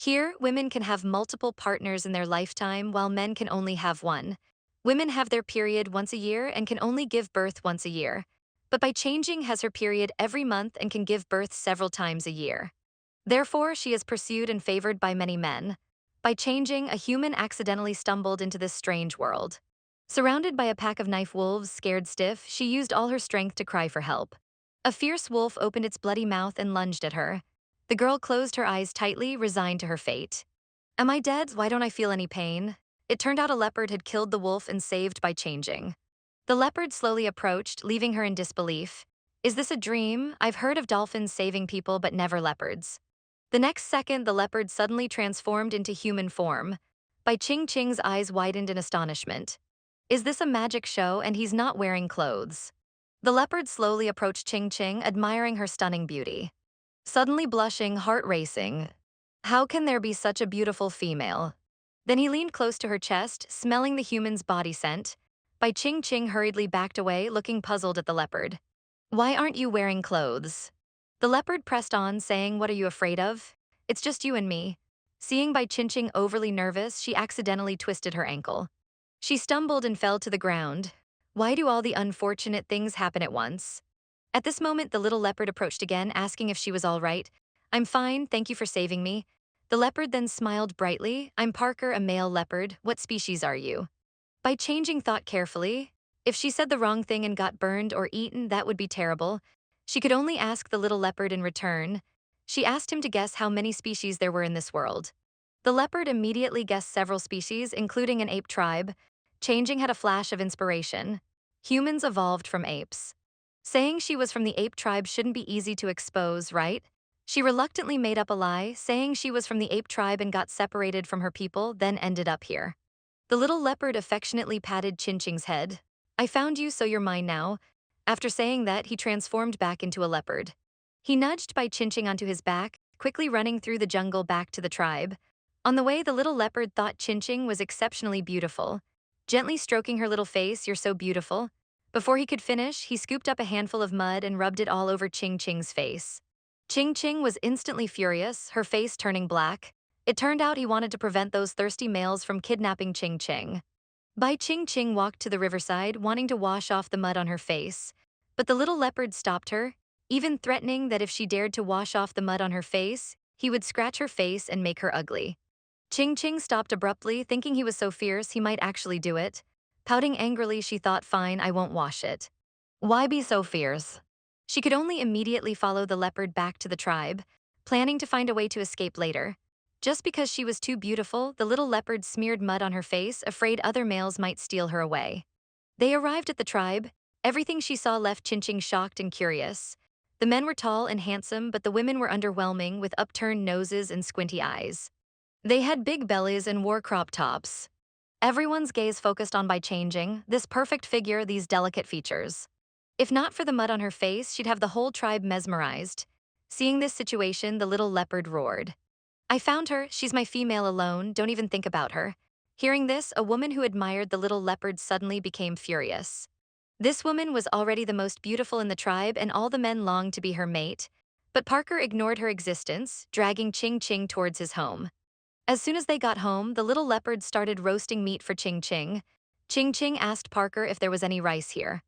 Here, women can have multiple partners in their lifetime while men can only have one. Women have their period once a year and can only give birth once a year. But Bai Jingjing has her period every month and can give birth several times a year. Therefore, she is pursued and favored by many men. By changing, a human accidentally stumbled into this strange world. Surrounded by a pack of knife wolves, scared stiff, she used all her strength to cry for help. A fierce wolf opened its bloody mouth and lunged at her. The girl closed her eyes tightly, resigned to her fate. Am I dead? Why don't I feel any pain? It turned out a leopard had killed the wolf and saved by changing. The leopard slowly approached, leaving her in disbelief. Is this a dream? I've heard of dolphins saving people, but never leopards. The next second, the leopard suddenly transformed into human form. Bai Jingjing's eyes widened in astonishment. Is this a magic show and he's not wearing clothes? The leopard slowly approached Jingjing, admiring her stunning beauty. Suddenly blushing, heart racing. How can there be such a beautiful female? Then he leaned close to her chest, smelling the human's body scent. Bai Jingjing hurriedly backed away, looking puzzled at the leopard. Why aren't you wearing clothes? The leopard pressed on, saying, What are you afraid of? It's just you and me. Seeing Bai Jingjing overly nervous, she accidentally twisted her ankle. She stumbled and fell to the ground. Why do all the unfortunate things happen at once? At this moment, the little leopard approached again, asking if she was all right. I'm fine, thank you for saving me. The leopard then smiled brightly. I'm Parker, a male leopard. What species are you? Bai Jingjing thought carefully. If she said the wrong thing and got burned or eaten, that would be terrible. She could only ask the little leopard in return. She asked him to guess how many species there were in this world. The leopard immediately guessed several species, including an ape tribe. Jingjing had a flash of inspiration. Humans evolved from apes. Saying she was from the ape tribe shouldn't be easy to expose, right? She reluctantly made up a lie, saying she was from the ape tribe and got separated from her people, then ended up here. The little leopard affectionately patted Jingjing's head. I found you, so you're mine now. After saying that, he transformed back into a leopard. He nudged Bai Jingjing onto his back, quickly running through the jungle back to the tribe. On the way, the little leopard thought Jingjing was exceptionally beautiful. Gently stroking her little face, you're so beautiful. Before he could finish, he scooped up a handful of mud and rubbed it all over Jingjing's face. Jingjing was instantly furious, her face turning black. It turned out he wanted to prevent those thirsty males from kidnapping Jingjing. Bai Jingjing walked to the riverside, wanting to wash off the mud on her face. But the little leopard stopped her, even threatening that if she dared to wash off the mud on her face, he would scratch her face and make her ugly. Jingjing stopped abruptly, thinking he was so fierce he might actually do it. Pouting angrily, she thought, fine, I won't wash it. Why be so fierce? She could only immediately follow the leopard back to the tribe, planning to find a way to escape later. Just because she was too beautiful, the little leopard smeared mud on her face, afraid other males might steal her away. They arrived at the tribe. Everything she saw left Jingjing shocked and curious. The men were tall and handsome, but the women were underwhelming, with upturned noses and squinty eyes. They had big bellies and wore crop tops. Everyone's gaze focused on Bai Jingjing, this perfect figure, these delicate features. If not for the mud on her face, she'd have the whole tribe mesmerized. Seeing this situation, the little leopard roared. I found her, she's my female alone, don't even think about her. Hearing this, a woman who admired the little leopard suddenly became furious. This woman was already the most beautiful in the tribe and all the men longed to be her mate. But Parker ignored her existence, dragging Jingjing towards his home. As soon as they got home, the little leopard started roasting meat for Jingjing. Jingjing asked Parker if there was any rice here.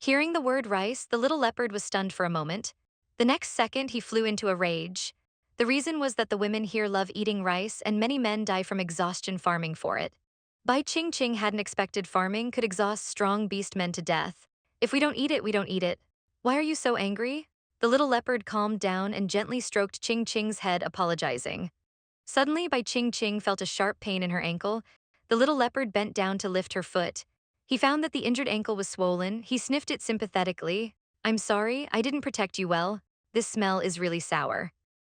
Hearing the word rice, the little leopard was stunned for a moment. The next second, he flew into a rage. The reason was that the women here love eating rice and many men die from exhaustion farming for it. Bai Jingjing hadn't expected farming could exhaust strong beastmen to death. If we don't eat it, we don't eat it. Why are you so angry? The little leopard calmed down and gently stroked Jingjing's head, apologizing. Suddenly, Bai Jingjing felt a sharp pain in her ankle. The little leopard bent down to lift her foot. He found that the injured ankle was swollen. He sniffed it sympathetically. I'm sorry, I didn't protect you well. This smell is really sour.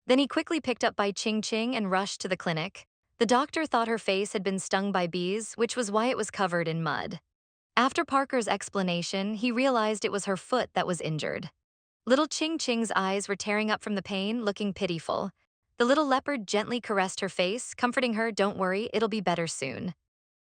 Then he quickly picked up Bai Jingjing and rushed to the clinic. The doctor thought her face had been stung by bees, which was why it was covered in mud. After Parker's explanation, he realized it was her foot that was injured. Little Jingjing's eyes were tearing up from the pain, looking pitiful. The little leopard gently caressed her face, comforting her, don't worry, it'll be better soon.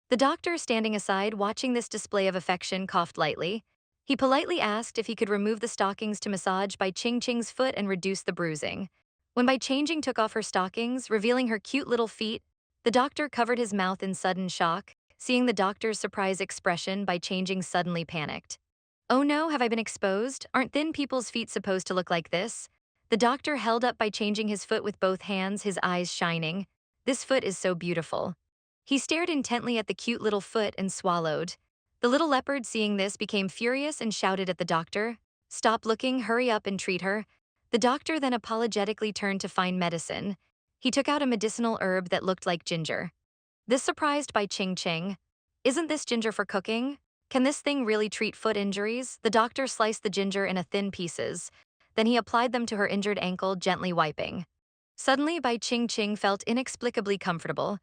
The doctor, standing aside, watching this display of affection, coughed lightly. He politely asked if he could remove the stockings to massage Bai Jingjing's foot and reduce the bruising. When Bai Jingjing took off her stockings, revealing her cute little feet, the doctor covered his mouth in sudden shock. Seeing the doctor's surprised expression, Bai Jingjing suddenly panicked. Oh no, have I been exposed? Aren't thin people's feet supposed to look like this? The doctor held up Bai Jingjing his foot with both hands, his eyes shining. This foot is so beautiful. He stared intently at the cute little foot and swallowed. The little leopard, seeing this, became furious and shouted at the doctor, "Stop looking, hurry up and treat her." The doctor then apologetically turned to find medicine. He took out a medicinal herb that looked like ginger. This surprised Bai Jingjing. "Isn't this ginger for cooking? Can this thing really treat foot injuries?" The doctor sliced the ginger into thin pieces. Then he applied them to her injured ankle, gently wiping. Suddenly, Bai Jingjing felt inexplicably comfortable.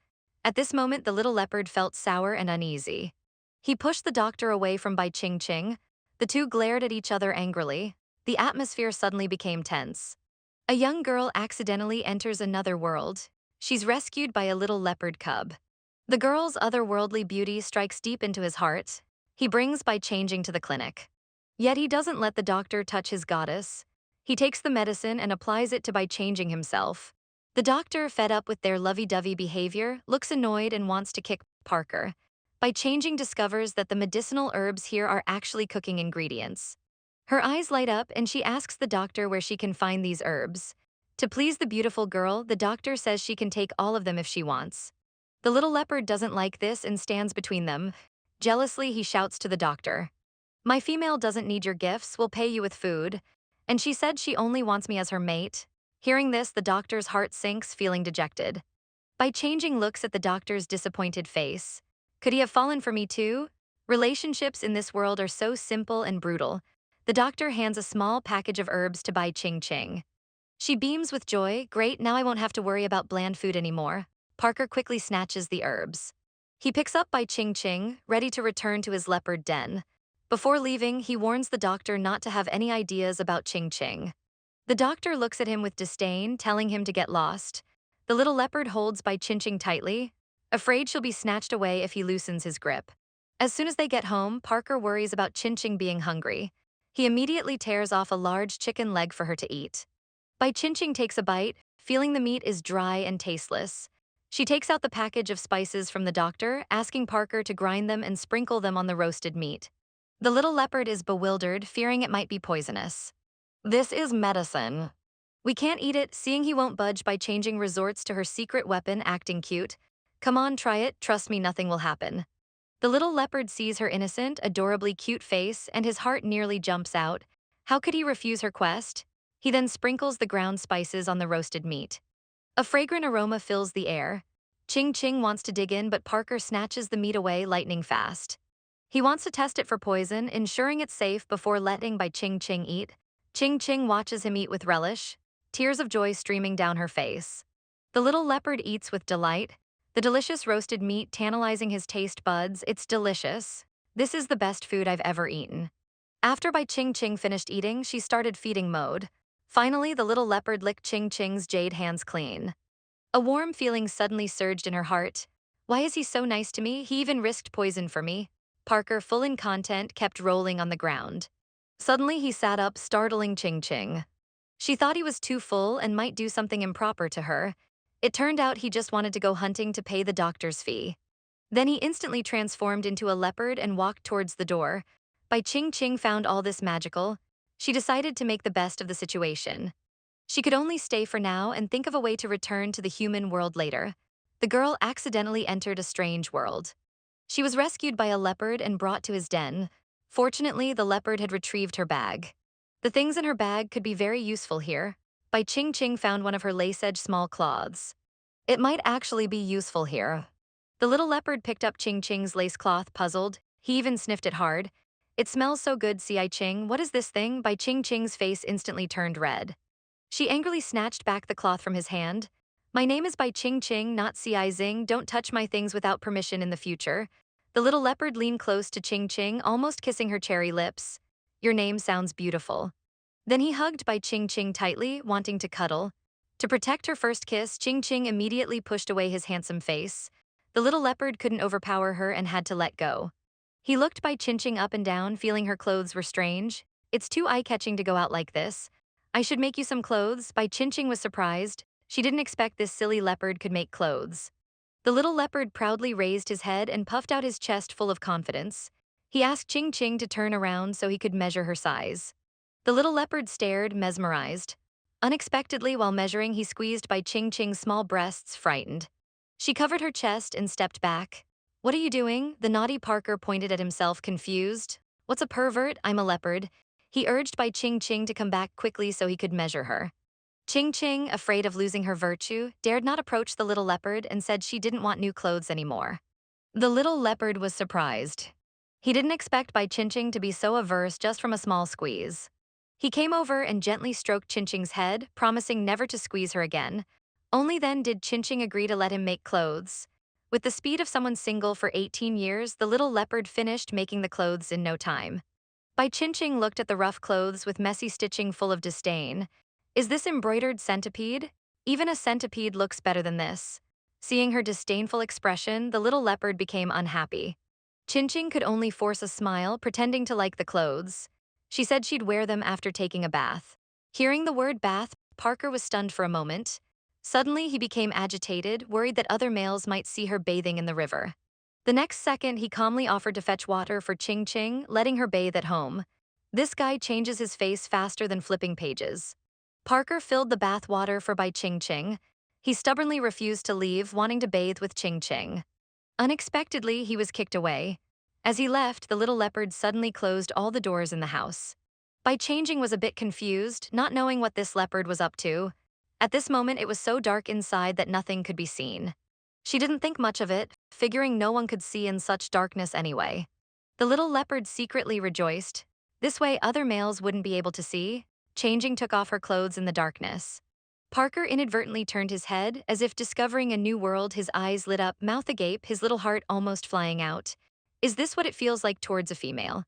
At this moment, the little leopard felt sour and uneasy. He pushed the doctor away from Bai Jingjing. The two glared at each other angrily. The atmosphere suddenly became tense. A young girl accidentally enters another world. She's rescued by a little leopard cub. The girl's otherworldly beauty strikes deep into his heart. He brings Bai Jingjing to the clinic. Yet he doesn't let the doctor touch his goddess. He takes the medicine and applies it to Bai Jingjing himself. The doctor, fed up with their lovey-dovey behavior, looks annoyed and wants to kick Parker. Bai Jingjing discovers that the medicinal herbs here are actually cooking ingredients. Her eyes light up and she asks the doctor where she can find these herbs. To please the beautiful girl, the doctor says she can take all of them if she wants. The little leopard doesn't like this and stands between them. Jealously, he shouts to the doctor, "My female doesn't need your gifts, we'll pay you with food. And she said she only wants me as her mate." Hearing this, the doctor's heart sinks, feeling dejected. Bai Jingjing looks at the doctor's disappointed face. Could he have fallen for me too? Relationships in this world are so simple and brutal. The doctor hands a small package of herbs to Bai Jingjing. She beams with joy. "Great, now I won't have to worry about bland food anymore." Parker quickly snatches the herbs. He picks up Bai Jingjing, ready to return to his leopard den. Before leaving, he warns the doctor not to have any ideas about Jingjing. The doctor looks at him with disdain, telling him to get lost. The little leopard holds Bai Jingjing tightly, afraid she'll be snatched away if he loosens his grip. As soon as they get home, Parker worries about Jingjing being hungry. He immediately tears off a large chicken leg for her to eat. Bai Jingjing takes a bite, feeling the meat is dry and tasteless. She takes out the package of spices from the doctor, asking Parker to grind them and sprinkle them on the roasted meat. The little leopard is bewildered, fearing it might be poisonous. "This is medicine. We can't eat it." Seeing he won't budge, Bai Jingjing resorts to her secret weapon, acting cute. "Come on, try it. Trust me, nothing will happen." The little leopard sees her innocent, adorably cute face, and his heart nearly jumps out. How could he refuse her quest? He then sprinkles the ground spices on the roasted meat. A fragrant aroma fills the air. Jingjing wants to dig in, but Parker snatches the meat away lightning fast. He wants to test it for poison, ensuring it's safe before letting Bai Jingjing eat. Jingjing watches him eat with relish, tears of joy streaming down her face. The little leopard eats with delight, the delicious roasted meat tantalizing his taste buds. "It's delicious. This is the best food I've ever eaten." After Bai Jingjing finished eating, she started feeding mode. Finally, the little leopard licked Jingjing's jade hands clean. A warm feeling suddenly surged in her heart. Why is he so nice to me? He even risked poison for me. Parker, full in content, kept rolling on the ground. Suddenly, he sat up, startling Jingjing. She thought he was too full and might do something improper to her. It turned out he just wanted to go hunting to pay the doctor's fee. Then he instantly transformed into a leopard and walked towards the door. Bai Jingjing found all this magical. She decided to make the best of the situation. She could only stay for now and think of a way to return to the human world later. The girl accidentally entered a strange world. She was rescued by a leopard and brought to his den. Fortunately, the leopard had retrieved her bag. The things in her bag could be very useful here. Bai Jingjing found one of her lace-edged small cloths. It might actually be useful here. The little leopard picked up Jingjing's lace cloth, puzzled. He even sniffed it hard. "It smells so good, Si Ching. What is this thing?" Bai Jingjing's face instantly turned red. She angrily snatched back the cloth from his hand. "My name is Bai Jingjing, not Si Zing. Don't touch my things without permission in the future." The little leopard leaned close to Jingjing, almost kissing her cherry lips. "Your name sounds beautiful." Then he hugged Bai Jingjing tightly, wanting to cuddle. To protect her first kiss, Jingjing immediately pushed away his handsome face. The little leopard couldn't overpower her and had to let go. He looked Bai Jingjing up and down, feeling her clothes were strange. "It's too eye-catching to go out like this. I should make you some clothes. Bai Jingjing was surprised. She didn't expect this silly leopard could make clothes. The little leopard proudly raised his head and puffed out his chest full of confidence. He asked Ching Ching to turn around so he could measure her size. The little leopard stared, mesmerized. Unexpectedly, while measuring, he squeezed Bai Ching Ching's small breasts, frightened. She covered her chest and stepped back. What are you doing? The naughty Parker pointed at himself, confused. What's a pervert? I'm a leopard. He urged Bai Ching Ching to come back quickly so he could measure her. Ching Ching, afraid of losing her virtue, dared not approach the little leopard and said she didn't want new clothes anymore. The little leopard was surprised. He didn't expect Bai Ching Ching to be so averse just from a small squeeze. He came over and gently stroked Ching Ching's head, promising never to squeeze her again. Only then did Ching Ching agree to let him make clothes. With the speed of someone single for 18 years, the little leopard finished making the clothes in no time. Bai Ching Ching looked at the rough clothes with messy stitching full of disdain. Is this embroidered centipede? Even a centipede looks better than this. Seeing her disdainful expression, the little leopard became unhappy. Ching Ching could only force a smile, pretending to like the clothes. She said she'd wear them after taking a bath. Hearing the word bath, Parker was stunned for a moment. Suddenly, he became agitated, worried that other males might see her bathing in the river. The next second, he calmly offered to fetch water for Ching Ching, letting her bathe at home. This guy changes his face faster than flipping pages. Parker filled the bath water for Bai Ching Ching. He stubbornly refused to leave, wanting to bathe with Ching Ching. Unexpectedly, he was kicked away. As he left, the little leopard suddenly closed all the doors in the house. Bai Changing was a bit confused, not knowing what this leopard was up to. At this moment, it was so dark inside that nothing could be seen. She didn't think much of it, figuring no one could see in such darkness anyway. The little leopard secretly rejoiced. This way, other males wouldn't be able to see. Changing took off her clothes in the darkness. Parker inadvertently turned his head, as if discovering a new world. His eyes lit up, mouth agape, his little heart almost flying out. Is this what it feels like towards a female?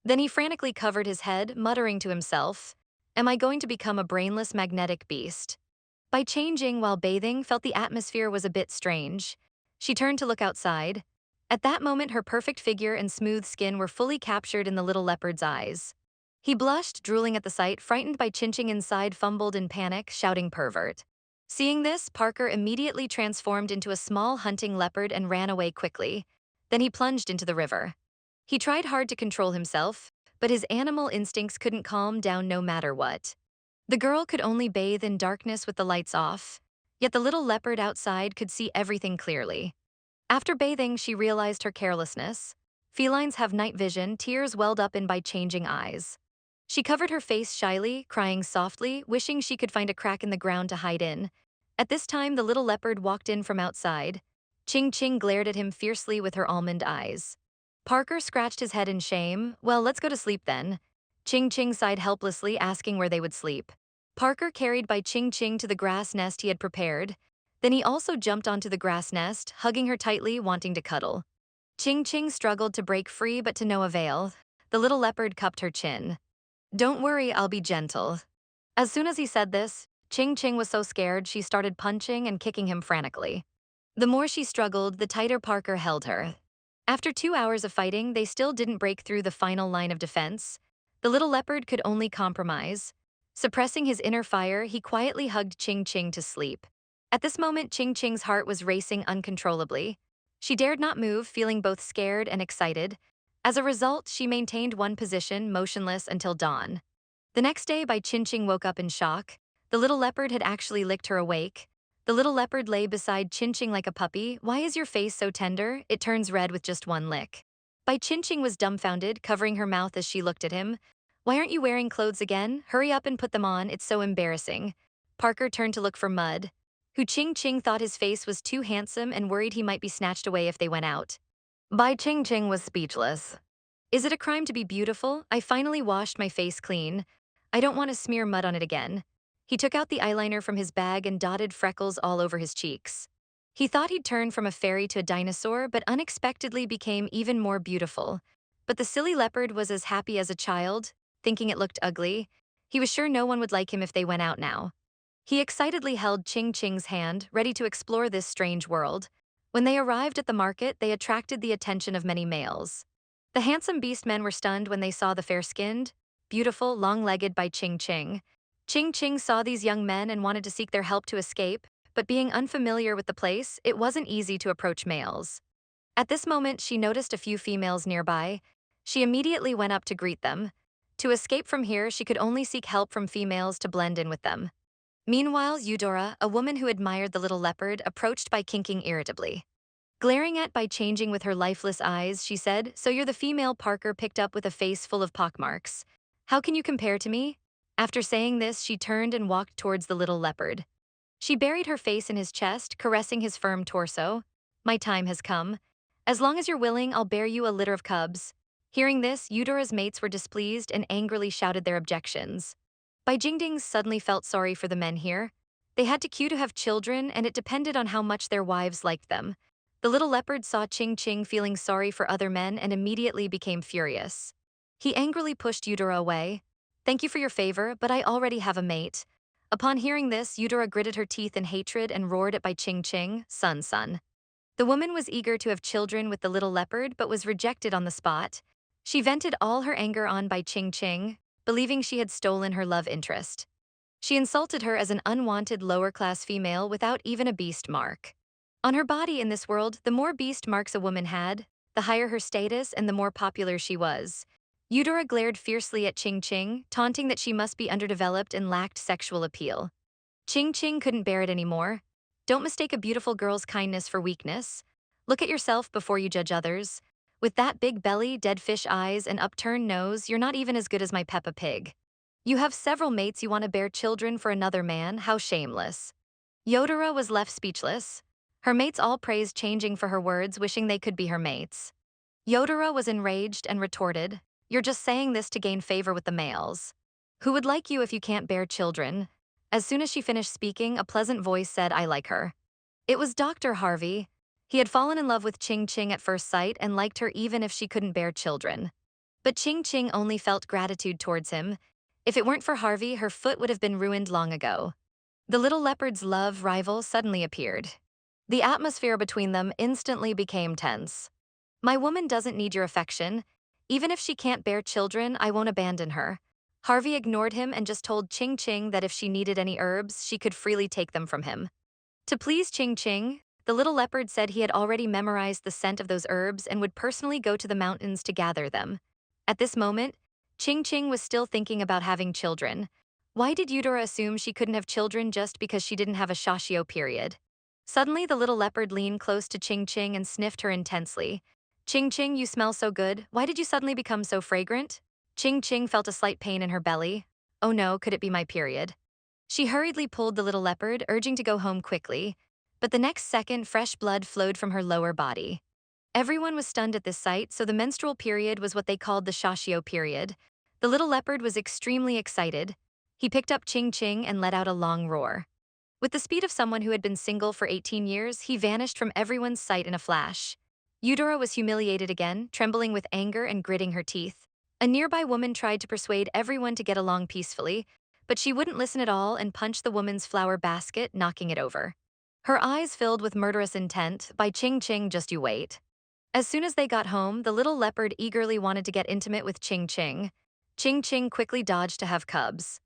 Then he frantically covered his head, muttering to himself, am I going to become a brainless magnetic beast? Bai Changing, while bathing, felt the atmosphere was a bit strange. She turned to look outside. At that moment, her perfect figure and smooth skin were fully captured in the little leopard's eyes. He blushed, drooling at the sight, frightened by Ching Ching inside, fumbled in panic, shouting pervert. Seeing this, Parker immediately transformed into a small hunting leopard and ran away quickly. Then he plunged into the river. He tried hard to control himself, but his animal instincts couldn't calm down no matter what. The girl could only bathe in darkness with the lights off, yet the little leopard outside could see everything clearly. After bathing, she realized her carelessness. Felines have night vision, tears welled up in Bai Changing eyes. She covered her face shyly, crying softly, wishing she could find a crack in the ground to hide in. At this time, the little leopard walked in from outside. Ching Ching glared at him fiercely with her almond eyes. Parker scratched his head in shame. Well, let's go to sleep then. Ching Ching sighed helplessly, asking where they would sleep. Parker carried Bai Ching Ching to the grass nest he had prepared. Then he also jumped onto the grass nest, hugging her tightly, wanting to cuddle. Ching Ching struggled to break free, but to no avail. The little leopard cupped her chin. Don't worry, I'll be gentle. As soon as he said this, Ching Ching was so scared she started punching and kicking him frantically. The more she struggled, the tighter Parker held her. After 2 hours of fighting, they still didn't break through the final line of defense. The little leopard could only compromise. Suppressing his inner fire, he quietly hugged Ching Ching to sleep. At this moment, Ching Ching's heart was racing uncontrollably. She dared not move, feeling both scared and excited. As a result, she maintained one position, motionless until dawn. The next day, Bai Ching Ching woke up in shock. The little leopard had actually licked her awake. The little leopard lay beside Ching Ching like a puppy. Why is your face so tender? It turns red with just one lick. Bai Ching Ching was dumbfounded, covering her mouth as she looked at him. Why aren't you wearing clothes again? Hurry up and put them on, it's so embarrassing. Parker turned to look for Mud, who Ching Ching thought his face was too handsome and worried he might be snatched away if they went out. Bai Ching Ching was speechless. Is it a crime to be beautiful? I finally washed my face clean. I don't want to smear mud on it again. He took out the eyeliner from his bag and dotted freckles all over his cheeks. He thought he'd turned from a fairy to a dinosaur, but unexpectedly became even more beautiful. But the silly leopard was as happy as a child, thinking it looked ugly. He was sure no one would like him if they went out now. He excitedly held Ching Ching's hand, ready to explore this strange world. When they arrived at the market, they attracted the attention of many males. The handsome beastmen were stunned when they saw the fair-skinned, beautiful, long-legged Bai Ching Ching. Ching Ching saw these young men and wanted to seek their help to escape, but being unfamiliar with the place, it wasn't easy to approach males. At this moment, she noticed a few females nearby. She immediately went up to greet them. To escape from here, she could only seek help from females to blend in with them. Meanwhile, Eudora, a woman who admired the little leopard, approached Bai Jingjing irritably. Glaring at Bai Jingjing with her lifeless eyes, she said, "So you're the female Parker picked up with a face full of pockmarks. How can you compare to me?" After saying this, she turned and walked towards the little leopard. She buried her face in his chest, caressing his firm torso. "My time has come. As long as you're willing, I'll bear you a litter of cubs." Hearing this, Eudora's mates were displeased and angrily shouted their objections. Bai Jingding suddenly felt sorry for the men here. They had to queue to have children, and it depended on how much their wives liked them. The little leopard saw Ching Ching feeling sorry for other men and immediately became furious. He angrily pushed Eudora away. "Thank you for your favor, but I already have a mate." Upon hearing this, Eudora gritted her teeth in hatred and roared at Bai Ching Ching, "Son, son." The woman was eager to have children with the little leopard but was rejected on the spot. She vented all her anger on Bai Ching Ching, believing she had stolen her love interest. She insulted her as an unwanted lower-class female without even a beast mark. On her body in this world, the more beast marks a woman had, the higher her status and the more popular she was. Eudora glared fiercely at Ching Ching, taunting that she must be underdeveloped and lacked sexual appeal. Ching Ching couldn't bear it anymore. "Don't mistake a beautiful girl's kindness for weakness. Look at yourself before you judge others. With that big belly, dead fish eyes, and upturned nose, you're not even as good as my Peppa Pig. You have several mates you want to bear children for another man, how shameless." Eudora was left speechless. Her mates all praised Changing for her words, wishing they could be her mates. Eudora was enraged and retorted, "You're just saying this to gain favor with the males. Who would like you if you can't bear children?" As soon as she finished speaking, a pleasant voice said, "I like her." It was Dr. Harvey. He had fallen in love with Ching Ching at first sight and liked her even if she couldn't bear children. But Ching Ching only felt gratitude towards him. If it weren't for Harvey, her foot would have been ruined long ago. The little leopard's love rival suddenly appeared. The atmosphere between them instantly became tense. "My woman doesn't need your affection. Even if she can't bear children, I won't abandon her." Harvey ignored him and just told Ching Ching that if she needed any herbs, she could freely take them from him. To please Ching Ching, the little leopard said he had already memorized the scent of those herbs and would personally go to the mountains to gather them. At this moment, Ching Ching was still thinking about having children. Why did Eudora assume she couldn't have children just because she didn't have a Shashio period? Suddenly, the little leopard leaned close to Ching Ching and sniffed her intensely. "Ching Ching, you smell so good. Why did you suddenly become so fragrant?" Ching Ching felt a slight pain in her belly. "Oh no, could it be my period?" She hurriedly pulled the little leopard, urging to go home quickly. But the next second, fresh blood flowed from her lower body. Everyone was stunned at this sight, so the menstrual period was what they called the Shashio period. The little leopard was extremely excited. He picked up Ching Ching and let out a long roar. With the speed of someone who had been single for 18 years, he vanished from everyone's sight in a flash. Eudora was humiliated again, trembling with anger and gritting her teeth. A nearby woman tried to persuade everyone to get along peacefully, but she wouldn't listen at all and punched the woman's flower basket, knocking it over. Her eyes filled with murderous intent. "By Ching Ching, just you wait." As soon as they got home, the little leopard eagerly wanted to get intimate with Ching Ching. Ching Ching quickly dodged to have cubs.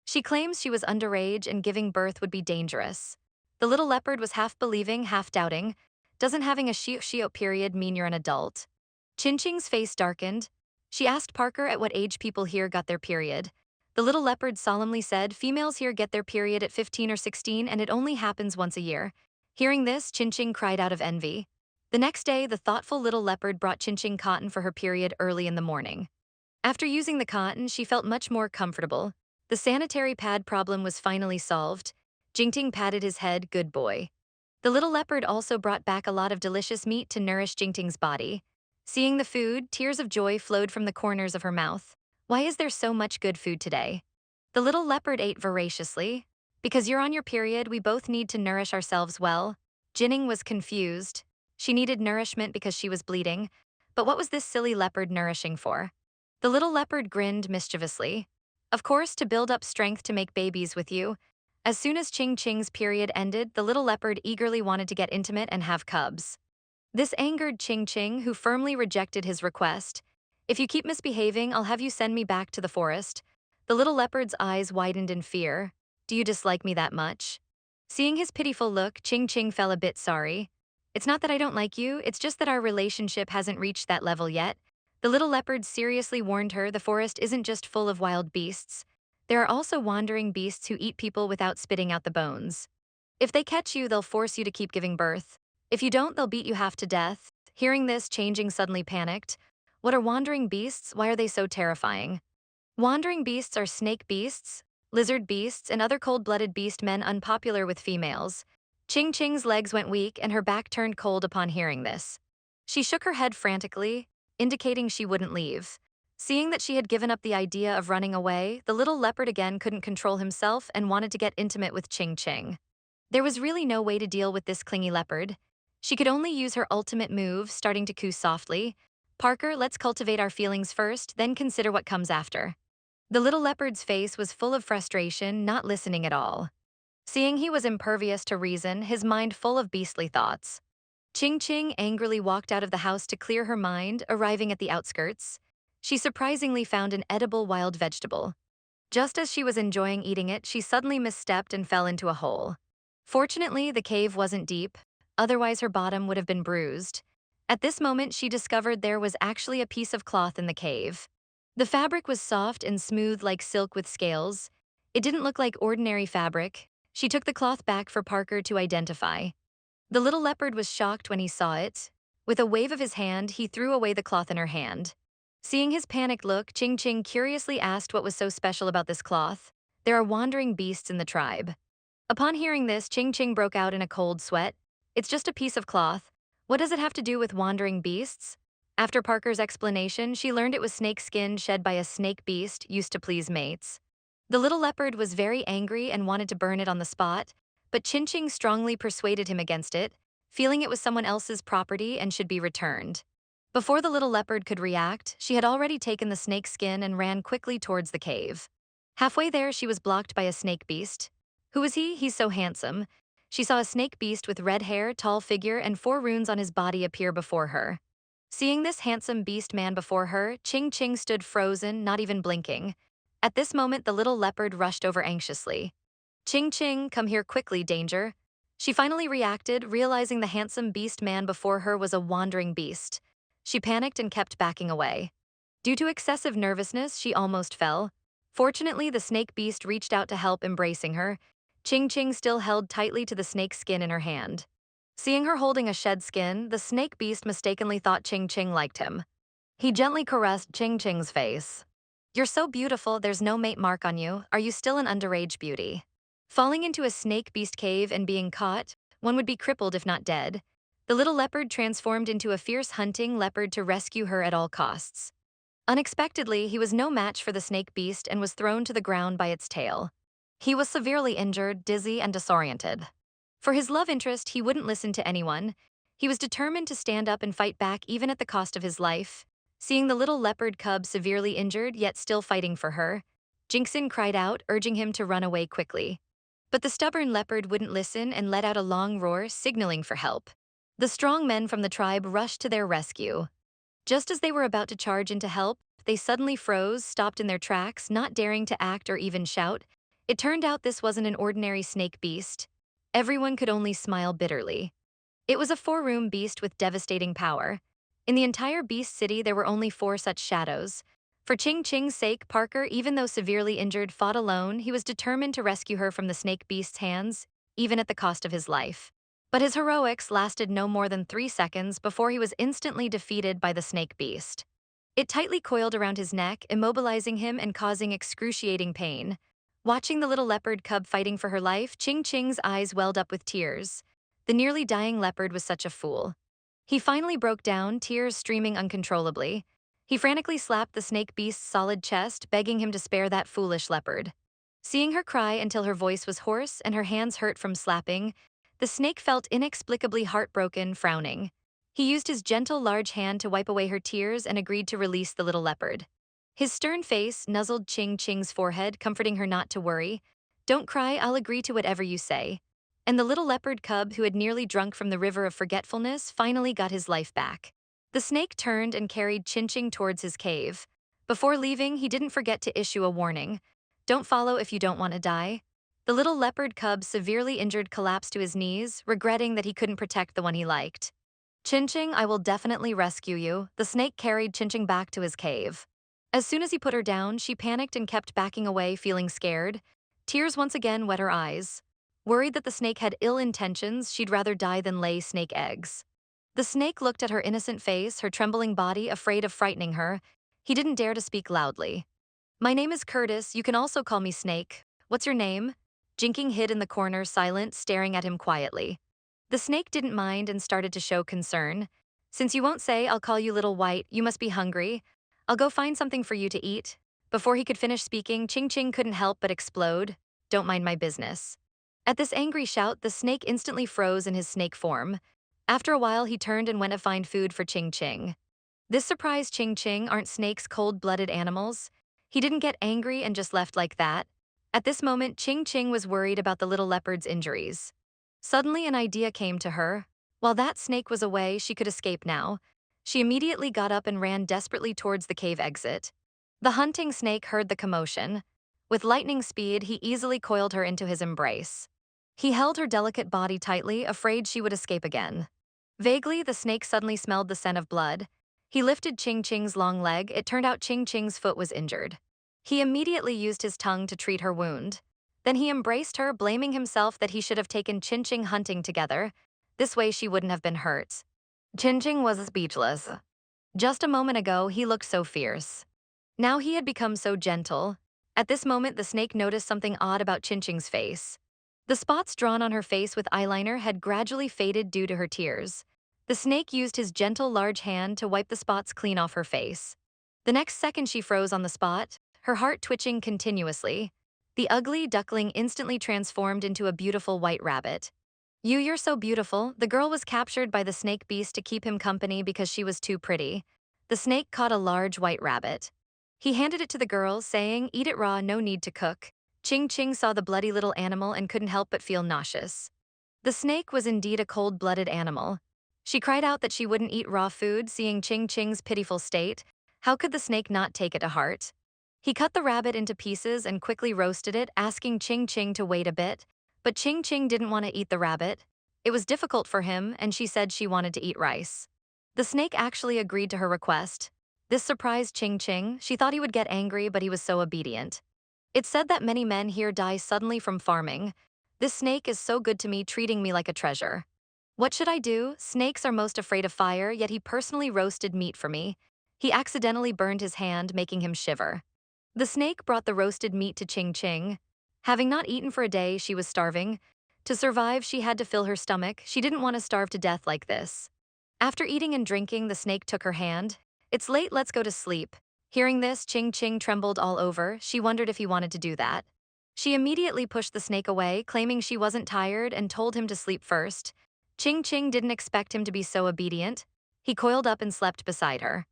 She claims she was underage and giving birth would be dangerous. The little leopard was half believing, half doubting. "Doesn't having a Shio period mean you're an adult?" Ching Ching's face darkened. She asked Parker at what age people here got their period. The little leopard solemnly said, "Females here get their period at 15 or 16 and it only happens once a year." Hearing this, Ching Ching cried out of envy. The next day, the thoughtful little leopard brought Ching Ching cotton for her period early in the morning. After using the cotton, she felt much more comfortable. The sanitary pad problem was finally solved. Jingting patted his head, "Good boy." The little leopard also brought back a lot of delicious meat to nourish Jingting's body. Seeing the food, tears of joy flowed from the corners of her mouth. "Why is there so much good food today?" The little leopard ate voraciously. "Because you're on your period, we both need to nourish ourselves well." Jinning was confused. She needed nourishment because she was bleeding. But what was this silly leopard nourishing for? The little leopard grinned mischievously. "Of course, to build up strength to make babies with you." As soon as Ching Ching's period ended, the little leopard eagerly wanted to get intimate and have cubs. This angered Ching Ching, who firmly rejected his request. "If you keep misbehaving, I'll have you send me back to the forest." The little leopard's eyes widened in fear. Do you dislike me that much? Seeing his pitiful look, Ching Ching felt a bit sorry. It's not that I don't like you, it's just that our relationship hasn't reached that level yet. The little leopard seriously warned her the forest isn't just full of wild beasts. There are also wandering beasts who eat people without spitting out the bones. If they catch you, they'll force you to keep giving birth. If you don't, they'll beat you half to death. Hearing this, Changing suddenly panicked. What are wandering beasts? Why are they so terrifying? Wandering beasts are snake beasts, lizard beasts, and other cold-blooded beast men unpopular with females. Ching Ching's legs went weak and her back turned cold upon hearing this. She shook her head frantically, indicating she wouldn't leave. Seeing that she had given up the idea of running away, the little leopard again couldn't control himself and wanted to get intimate with Ching Ching. There was really no way to deal with this clingy leopard. She could only use her ultimate move, starting to coo softly. Parker, let's cultivate our feelings first, then consider what comes after. The little leopard's face was full of frustration, not listening at all. Seeing he was impervious to reason, his mind full of beastly thoughts. Ching Ching angrily walked out of the house to clear her mind, arriving at the outskirts. She surprisingly found an edible wild vegetable. Just as she was enjoying eating it, she suddenly misstepped and fell into a hole. Fortunately, the cave wasn't deep, otherwise her bottom would have been bruised. At this moment, she discovered there was actually a piece of cloth in the cave. The fabric was soft and smooth like silk with scales. It didn't look like ordinary fabric. She took the cloth back for Parker to identify. The little leopard was shocked when he saw it. With a wave of his hand, he threw away the cloth in her hand. Seeing his panicked look, Ching Ching curiously asked what was so special about this cloth. There are wandering beasts in the tribe. Upon hearing this, Ching Ching broke out in a cold sweat. It's just a piece of cloth. What does it have to do with wandering beasts? After Parker's explanation, she learned it was snake skin shed by a snake beast used to please mates. The little leopard was very angry and wanted to burn it on the spot, but Ching Ching strongly persuaded him against it, feeling it was someone else's property and should be returned. Before the little leopard could react, she had already taken the snake skin and ran quickly towards the cave. Halfway there, she was blocked by a snake beast. Who is he? He's so handsome. She saw a snake beast with red hair, tall figure, and 4 runes on his body appear before her. Seeing this handsome beast man before her, Ching Ching stood frozen, not even blinking. At this moment, the little leopard rushed over anxiously. Ching Ching, come here quickly, danger. She finally reacted, realizing the handsome beast man before her was a wandering beast. She panicked and kept backing away. Due to excessive nervousness, she almost fell. Fortunately, the snake beast reached out to help, embracing her. Ching Ching still held tightly to the snake skin in her hand. Seeing her holding a shed skin, the snake beast mistakenly thought Ching Ching liked him. He gently caressed Ching Ching's face. You're so beautiful, there's no mate mark on you. Are you still an underage beauty? Falling into a snake beast cave and being caught, one would be crippled if not dead. The little leopard transformed into a fierce hunting leopard to rescue her at all costs. Unexpectedly, he was no match for the snake beast and was thrown to the ground by its tail. He was severely injured, dizzy, and disoriented. For his love interest, he wouldn't listen to anyone. He was determined to stand up and fight back even at the cost of his life. Seeing the little leopard cub severely injured yet still fighting for her, Jinxin cried out, urging him to run away quickly. But the stubborn leopard wouldn't listen and let out a long roar, signaling for help. The strong men from the tribe rushed to their rescue. Just as they were about to charge in to help, they suddenly froze, stopped in their tracks, not daring to act or even shout. It turned out this wasn't an ordinary snake beast. Everyone could only smile bitterly. It was a 4-room beast with devastating power. In the entire beast city, there were only 4 such shadows. For Ching Ching's sake, Parker, even though severely injured, fought alone. He was determined to rescue her from the snake beast's hands, even at the cost of his life. But his heroics lasted no more than 3 seconds before he was instantly defeated by the snake beast. It tightly coiled around his neck, immobilizing him and causing excruciating pain. Watching the little leopard cub fighting for her life, Ching Ching's eyes welled up with tears. The nearly dying leopard was such a fool. He finally broke down, tears streaming uncontrollably. He frantically slapped the snake beast's solid chest, begging him to spare that foolish leopard. Seeing her cry until her voice was hoarse and her hands hurt from slapping, the snake felt inexplicably heartbroken, frowning. He used his gentle, large hand to wipe away her tears and agreed to release the little leopard. His stern face nuzzled Ching Ching's forehead, comforting her not to worry. Don't cry, I'll agree to whatever you say. And the little leopard cub, who had nearly drunk from the river of forgetfulness, finally got his life back. The snake turned and carried Ching Ching towards his cave. Before leaving, he didn't forget to issue a warning. Don't follow if you don't want to die. The little leopard cub, severely injured, collapsed to his knees, regretting that he couldn't protect the one he liked. Chinching, I will definitely rescue you. The snake carried Chinching back to his cave. As soon as he put her down, she panicked and kept backing away, feeling scared. Tears once again wet her eyes. Worried that the snake had ill intentions, she'd rather die than lay snake eggs. The snake looked at her innocent face, her trembling body, afraid of frightening her. He didn't dare to speak loudly. My name is Curtis, you can also call me Snake. What's your name? Jinking hid in the corner, silent, staring at him quietly. The snake didn't mind and started to show concern. Since you won't say, I'll call you Little White, you must be hungry. I'll go find something for you to eat. Before he could finish speaking, Ching Ching couldn't help but explode. Don't mind my business. At this angry shout, the snake instantly froze in his snake form. After a while, he turned and went to find food for Ching Ching. This surprised Ching Ching. Aren't snakes cold-blooded animals? He didn't get angry and just left like that. At this moment, Ching Ching was worried about the little leopard's injuries. Suddenly, an idea came to her. While that snake was away, she could escape now. She immediately got up and ran desperately towards the cave exit. The hunting snake heard the commotion. With lightning speed, he easily coiled her into his embrace. He held her delicate body tightly, afraid she would escape again. Vaguely, the snake suddenly smelled the scent of blood. He lifted Ching Ching's long leg. It turned out Ching Ching's foot was injured. He immediately used his tongue to treat her wound. Then he embraced her, blaming himself that he should have taken Ching Ching hunting together. This way she wouldn't have been hurt. Ching Ching was speechless. Just a moment ago, he looked so fierce. Now he had become so gentle. At this moment, the snake noticed something odd about Ching Ching's face. The spots drawn on her face with eyeliner had gradually faded due to her tears. The snake used his gentle, large hand to wipe the spots clean off her face. The next second, she froze on the spot, her heart twitching continuously. The ugly duckling instantly transformed into a beautiful white rabbit. You're so beautiful. The girl was captured by the snake beast to keep him company because she was too pretty. The snake caught a large white rabbit. He handed it to the girl, saying, eat it raw, no need to cook. Ching Ching saw the bloody little animal and couldn't help but feel nauseous. The snake was indeed a cold-blooded animal. She cried out that she wouldn't eat raw food, seeing Ching Ching's pitiful state. How could the snake not take it to heart? He cut the rabbit into pieces and quickly roasted it, asking Ching Ching to wait a bit. But Ching Ching didn't want to eat the rabbit. It was difficult for him, and she said she wanted to eat rice. The snake actually agreed to her request. This surprised Ching Ching. She thought he would get angry, but he was so obedient. It's said that many men here die suddenly from farming. This snake is so good to me, treating me like a treasure. What should I do? Snakes are most afraid of fire, yet he personally roasted meat for me. He accidentally burned his hand, making him shiver. The snake brought the roasted meat to Ching Ching. Having not eaten for a day, she was starving. To survive, she had to fill her stomach. She didn't want to starve to death like this. After eating and drinking, the snake took her hand. It's late, let's go to sleep. Hearing this, Ching Ching trembled all over. She wondered if he wanted to do that. She immediately pushed the snake away, claiming she wasn't tired, and told him to sleep first. Ching Ching didn't expect him to be so obedient. He coiled up and slept beside her.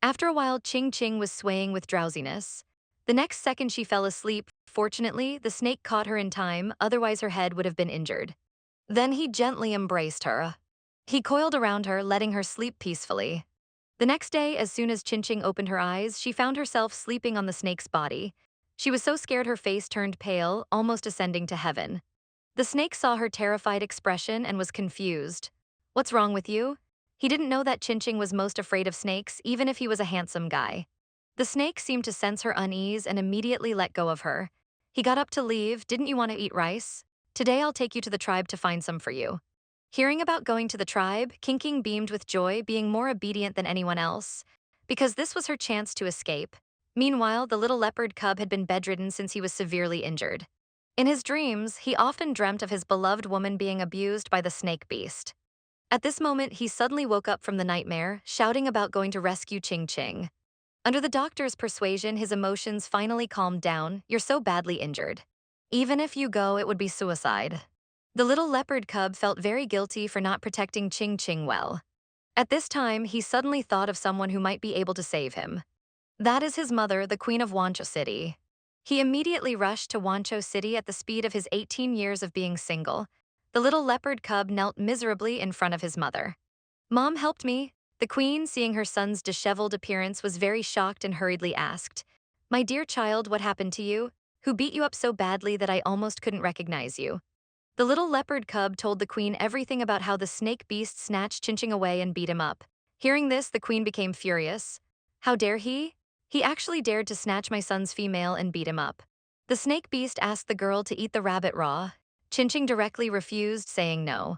After a while, Ching Ching was swaying with drowsiness. The next second, she fell asleep. Fortunately, the snake caught her in time, otherwise her head would have been injured. Then he gently embraced her. He coiled around her, letting her sleep peacefully. The next day, as soon as Ching Ching opened her eyes, she found herself sleeping on the snake's body. She was so scared her face turned pale, almost ascending to heaven. The snake saw her terrified expression and was confused. What's wrong with you? He didn't know that Ching Ching was most afraid of snakes, even if he was a handsome guy. The snake seemed to sense her unease and immediately let go of her. He got up to leave. Didn't you want to eat rice? Today I'll take you to the tribe to find some for you. Hearing about going to the tribe, King King beamed with joy, being more obedient than anyone else, because this was her chance to escape. Meanwhile, the little leopard cub had been bedridden since he was severely injured. In his dreams, he often dreamt of his beloved woman being abused by the snake beast. At this moment, he suddenly woke up from the nightmare, shouting about going to rescue Ching Ching. Under the doctor's persuasion, his emotions finally calmed down. You're so badly injured. Even if you go, it would be suicide. The little leopard cub felt very guilty for not protecting Ching Ching well. At this time, he suddenly thought of someone who might be able to save him. That is his mother, the queen of Wancho City. He immediately rushed to Wancho City at the speed of his 18 years of being single. The little leopard cub knelt miserably in front of his mother. Mom helped me. The queen, seeing her son's disheveled appearance, was very shocked and hurriedly asked, My dear child, what happened to you? Who beat you up so badly that I almost couldn't recognize you? The little leopard cub told the queen everything about how the snake beast snatched Chinching away and beat him up. Hearing this, the queen became furious. How dare he? He actually dared to snatch my son's female and beat him up. The snake beast asked the girl to eat the rabbit raw. Chinching directly refused, saying no.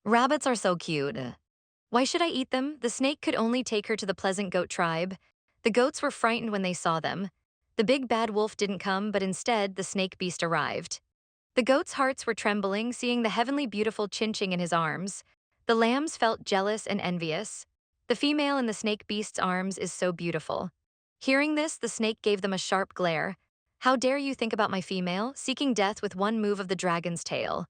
Rabbits are so cute. Why should I eat them? The snake could only take her to the pleasant goat tribe. The goats were frightened when they saw them. The big bad wolf didn't come, but instead the snake beast arrived. The goats' hearts were trembling, seeing the heavenly beautiful Chinching in his arms. The lambs felt jealous and envious. The female in the snake beast's arms is so beautiful. Hearing this, the snake gave them a sharp glare. How dare you think about my female, seeking death with one move of the dragon's tail.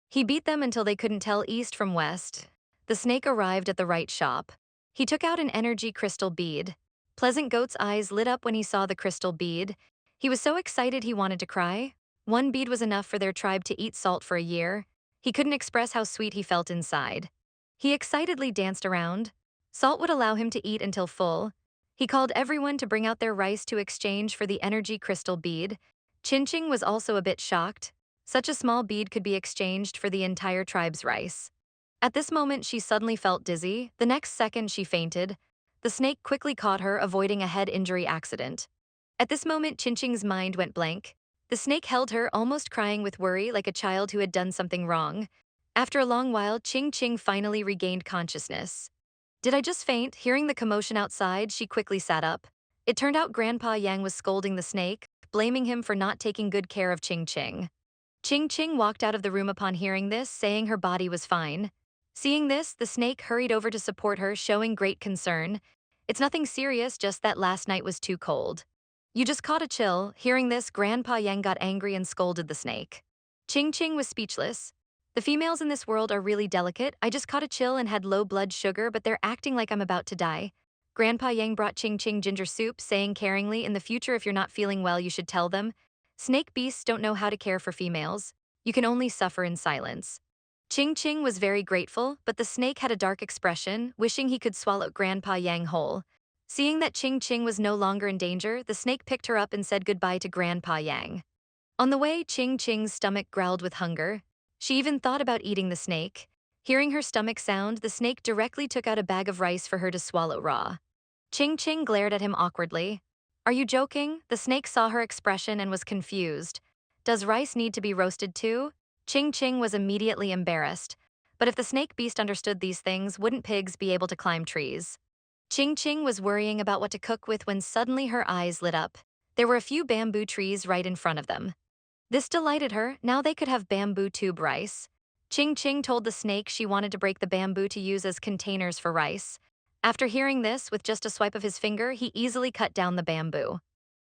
He beat them until they couldn't tell east from west. The snake arrived at the right shop. He took out an energy crystal bead. Pleasant Goat's eyes lit up when he saw the crystal bead. He was so excited he wanted to cry. One bead was enough for their tribe to eat salt for a year. He couldn't express how sweet he felt inside. He excitedly danced around. Salt would allow him to eat until full. He called everyone to bring out their rice to exchange for the energy crystal bead. Chinching was also a bit shocked. Such a small bead could be exchanged for the entire tribe's rice. At this moment, she suddenly felt dizzy. The next second, she fainted. The snake quickly caught her, avoiding a head injury accident. At this moment, Chinching's mind went blank. The snake held her, almost crying with worry like a child who had done something wrong. After a long while, Ching finally regained consciousness. Did I just faint? Hearing the commotion outside, she quickly sat up. It turned out Grandpa Yang was scolding the snake, blaming him for not taking good care of Ching. Ching walked out of the room upon hearing this, saying her body was fine. Seeing this, the snake hurried over to support her, showing great concern. It's nothing serious, just that last night was too cold. You just caught a chill. Hearing this, Grandpa Yang got angry and scolded the snake. Ching was speechless. The females in this world are really delicate. I just caught a chill and had low blood sugar, but they're acting like I'm about to die. Grandpa Yang brought Ching ginger soup, saying caringly, in the future if you're not feeling well, you should tell them. Snake beasts don't know how to care for females. You can only suffer in silence. Ching was very grateful, but the snake had a dark expression, wishing he could swallow Grandpa Yang whole. Seeing that Ching was no longer in danger, the snake picked her up and said goodbye to Grandpa Yang. On the way, Ching's stomach growled with hunger. She even thought about eating the snake. Hearing her stomach sound, the snake directly took out a bag of rice for her to swallow raw. Ching glared at him awkwardly. Are you joking? The snake saw her expression and was confused. Does rice need to be roasted too? Ching was immediately embarrassed. But if the snake beast understood these things, wouldn't pigs be able to climb trees? Ching was worrying about what to cook with when suddenly her eyes lit up. There were a few bamboo trees right in front of them. This delighted her. Now they could have bamboo tube rice. Ching told the snake she wanted to break the bamboo to use as containers for rice. After hearing this, with just a swipe of his finger, he easily cut down the bamboo.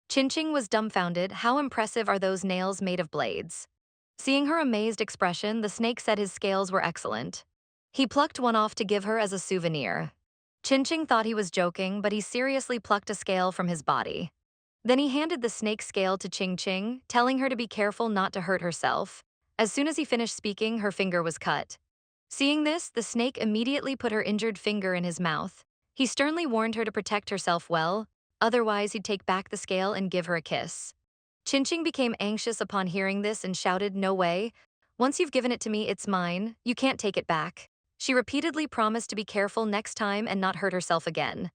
Ching was dumbfounded. How impressive are those nails made of blades? Seeing her amazed expression, the snake said his scales were excellent. He plucked one off to give her as a souvenir. Ching thought he was joking, but he seriously plucked a scale from his body. Then he handed the snake scale to Ching, telling her to be careful not to hurt herself. As soon as he finished speaking, her finger was cut. Seeing this, the snake immediately put her injured finger in his mouth. He sternly warned her to protect herself well, otherwise he'd take back the scale and give her a kiss. Ching became anxious upon hearing this and shouted, "No way. Once you've given it to me, it's mine. You can't take it back." She repeatedly promised to be careful next time and not hurt herself again.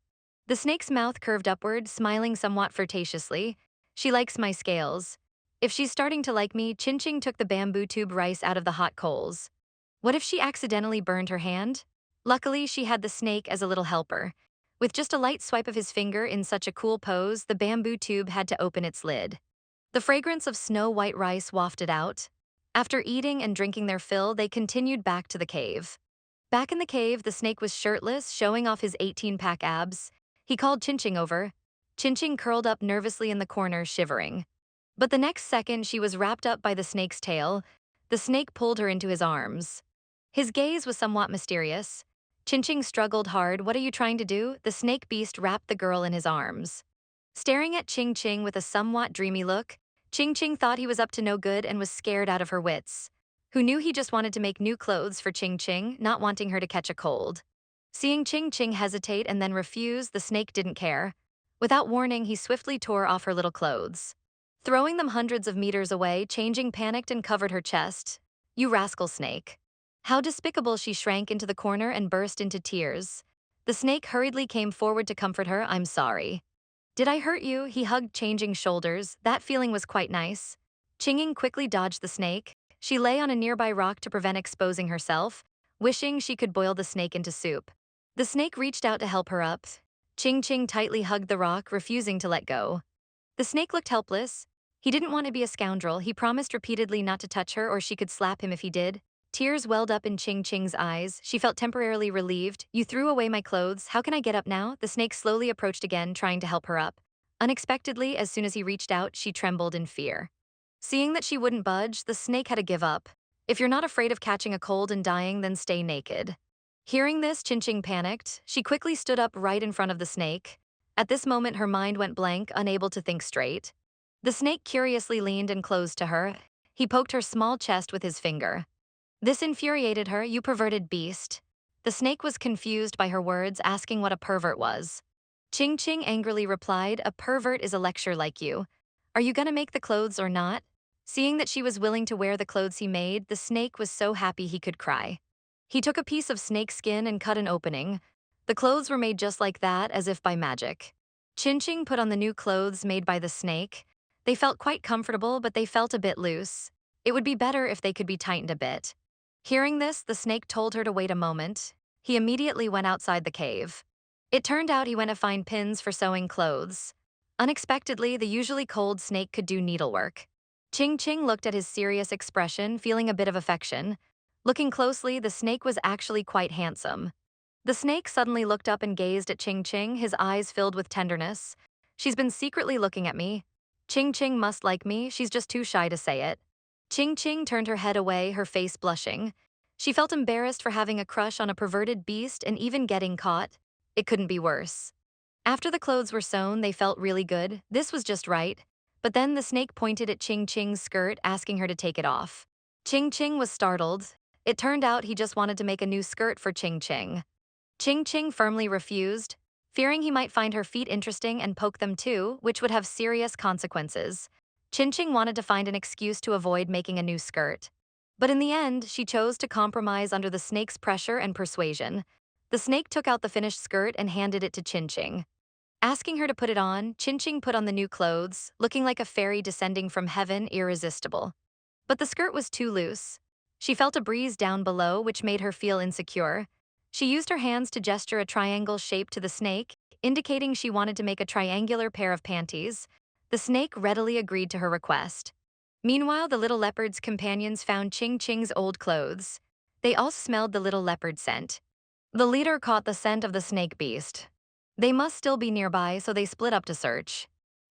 The snake's mouth curved upward, smiling somewhat flirtatiously. She likes my scales. If she's starting to like me, Ching took the bamboo tube rice out of the hot coals. What if she accidentally burned her hand? Luckily, she had the snake as a little helper. With just a light swipe of his finger in such a cool pose, the bamboo tube had to open its lid. The fragrance of snow-white rice wafted out. After eating and drinking their fill, they continued back to the cave. Back in the cave, the snake was shirtless, showing off his 18-pack abs. He called Ching over. Ching curled up nervously in the corner, shivering. But the next second, she was wrapped up by the snake's tail. The snake pulled her into his arms. His gaze was somewhat mysterious. Ching struggled hard. What are you trying to do? The snake beast wrapped the girl in his arms. Staring at Ching with a somewhat dreamy look, Ching thought he was up to no good and was scared out of her wits. Who knew he just wanted to make new clothes for Ching, not wanting her to catch a cold. Seeing Ching hesitate and then refuse, the snake didn't care. Without warning, he swiftly tore off her little clothes. Throwing them hundreds of meters away, Changing panicked and covered her chest. You rascal snake. How despicable, she shrank into the corner and burst into tears. The snake hurriedly came forward to comfort her. I'm sorry. Did I hurt you? He hugged Changing's shoulders. That feeling was quite nice. Chinging quickly dodged the snake. She lay on a nearby rock to prevent exposing herself, wishing she could boil the snake into soup. The snake reached out to help her up. Ching tightly hugged the rock, refusing to let go. The snake looked helpless. He didn't want to be a scoundrel. He promised repeatedly not to touch her or she could slap him if he did. Tears welled up in Ching's eyes. She felt temporarily relieved. You threw away my clothes. How can I get up now? The snake slowly approached again, trying to help her up. Unexpectedly, as soon as he reached out, she trembled in fear. Seeing that she wouldn't budge, the snake had to give up. If you're not afraid of catching a cold and dying, then stay naked. Hearing this, Ching panicked. She quickly stood up right in front of the snake. At this moment, her mind went blank, unable to think straight. The snake curiously leaned and closed to her. He poked her small chest with his finger. This infuriated her. You perverted beast. The snake was confused by her words, asking what a pervert was. Ching angrily replied, a pervert is a lecture like you. Are you gonna make the clothes or not? Seeing that she was willing to wear the clothes he made, the snake was so happy he could cry. He took a piece of snake skin and cut an opening. The clothes were made just like that, as if by magic. Ching put on the new clothes made by the snake. They felt quite comfortable, but they felt a bit loose. It would be better if they could be tightened a bit. Hearing this, the snake told her to wait a moment. He immediately went outside the cave. It turned out he went to find pins for sewing clothes. Unexpectedly, the usually cold snake could do needlework. Ching looked at his serious expression, feeling a bit of affection. Looking closely, the snake was actually quite handsome. The snake suddenly looked up and gazed at Ching, his eyes filled with tenderness. She's been secretly looking at me. Ching must like me, she's just too shy to say it. Ching turned her head away, her face blushing. She felt embarrassed for having a crush on a perverted beast and even getting caught. It couldn't be worse. After the clothes were sewn, they felt really good. This was just right. But then the snake pointed at Ching's skirt, asking her to take it off. Ching was startled. It turned out he just wanted to make a new skirt for Ching. Ching firmly refused, fearing he might find her feet interesting and poke them too, which would have serious consequences. Ching wanted to find an excuse to avoid making a new skirt. But in the end, she chose to compromise under the snake's pressure and persuasion. The snake took out the finished skirt and handed it to Ching. Asking her to put it on, Ching put on the new clothes, looking like a fairy descending from heaven, irresistible. But the skirt was too loose. She felt a breeze down below, which made her feel insecure. She used her hands to gesture a triangle shape to the snake, indicating she wanted to make a triangular pair of panties. The snake readily agreed to her request. Meanwhile, the little leopard's companions found Ching's old clothes. They all smelled the little leopard scent. The leader caught the scent of the snake beast. They must still be nearby, so they split up to search.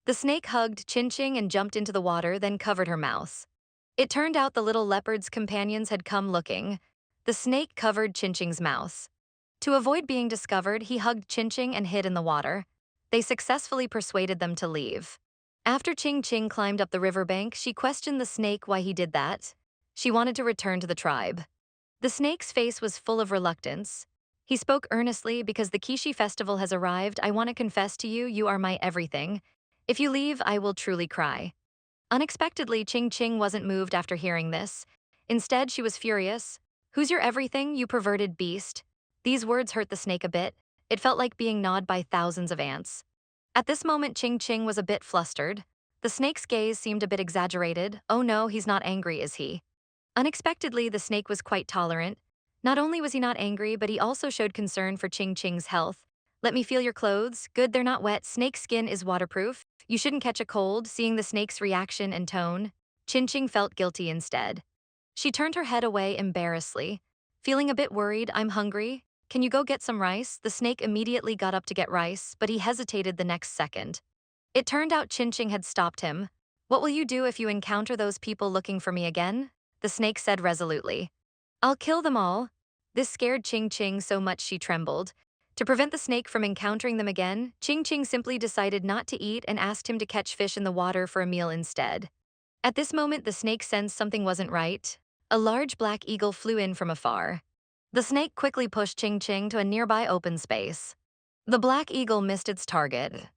The snake hugged Ching and jumped into the water, then covered her mouth. It turned out the little leopard's companions had come looking. The snake covered Ching's mouth. To avoid being discovered, he hugged Ching and hid in the water. They successfully persuaded them to leave. After Ching climbed up the riverbank, she questioned the snake why he did that. She wanted to return to the tribe. The snake's face was full of reluctance. He spoke earnestly, because the Kishi festival has arrived. I want to confess to you, you are my everything. If you leave, I will truly cry. Unexpectedly, Ching wasn't moved after hearing this. Instead, she was furious. Who's your everything, you perverted beast? These words hurt the snake a bit. It felt like being gnawed by thousands of ants. At this moment, Ching was a bit flustered. The snake's gaze seemed a bit exaggerated. Oh no, he's not angry, is he? Unexpectedly, the snake was quite tolerant. Not only was he not angry, but he also showed concern for Ching's health. Let me feel your clothes. Good, they're not wet. Snake skin is waterproof. You shouldn't catch a cold. Seeing the snake's reaction and tone, Ching felt guilty instead. She turned her head away embarrassedly. Feeling a bit worried, I'm hungry. Can you go get some rice? The snake immediately got up to get rice, but he hesitated the next second. It turned out Ching had stopped him. What will you do if you encounter those people looking for me again? The snake said resolutely. I'll kill them all. This scared Ching so much she trembled. To prevent the snake from encountering them again, Ching simply decided not to eat and asked him to catch fish in the water for a meal instead. At this moment, the snake sensed something wasn't right. A large black eagle flew in from afar. The snake quickly pushed Ching to a nearby open space. The black eagle missed its target.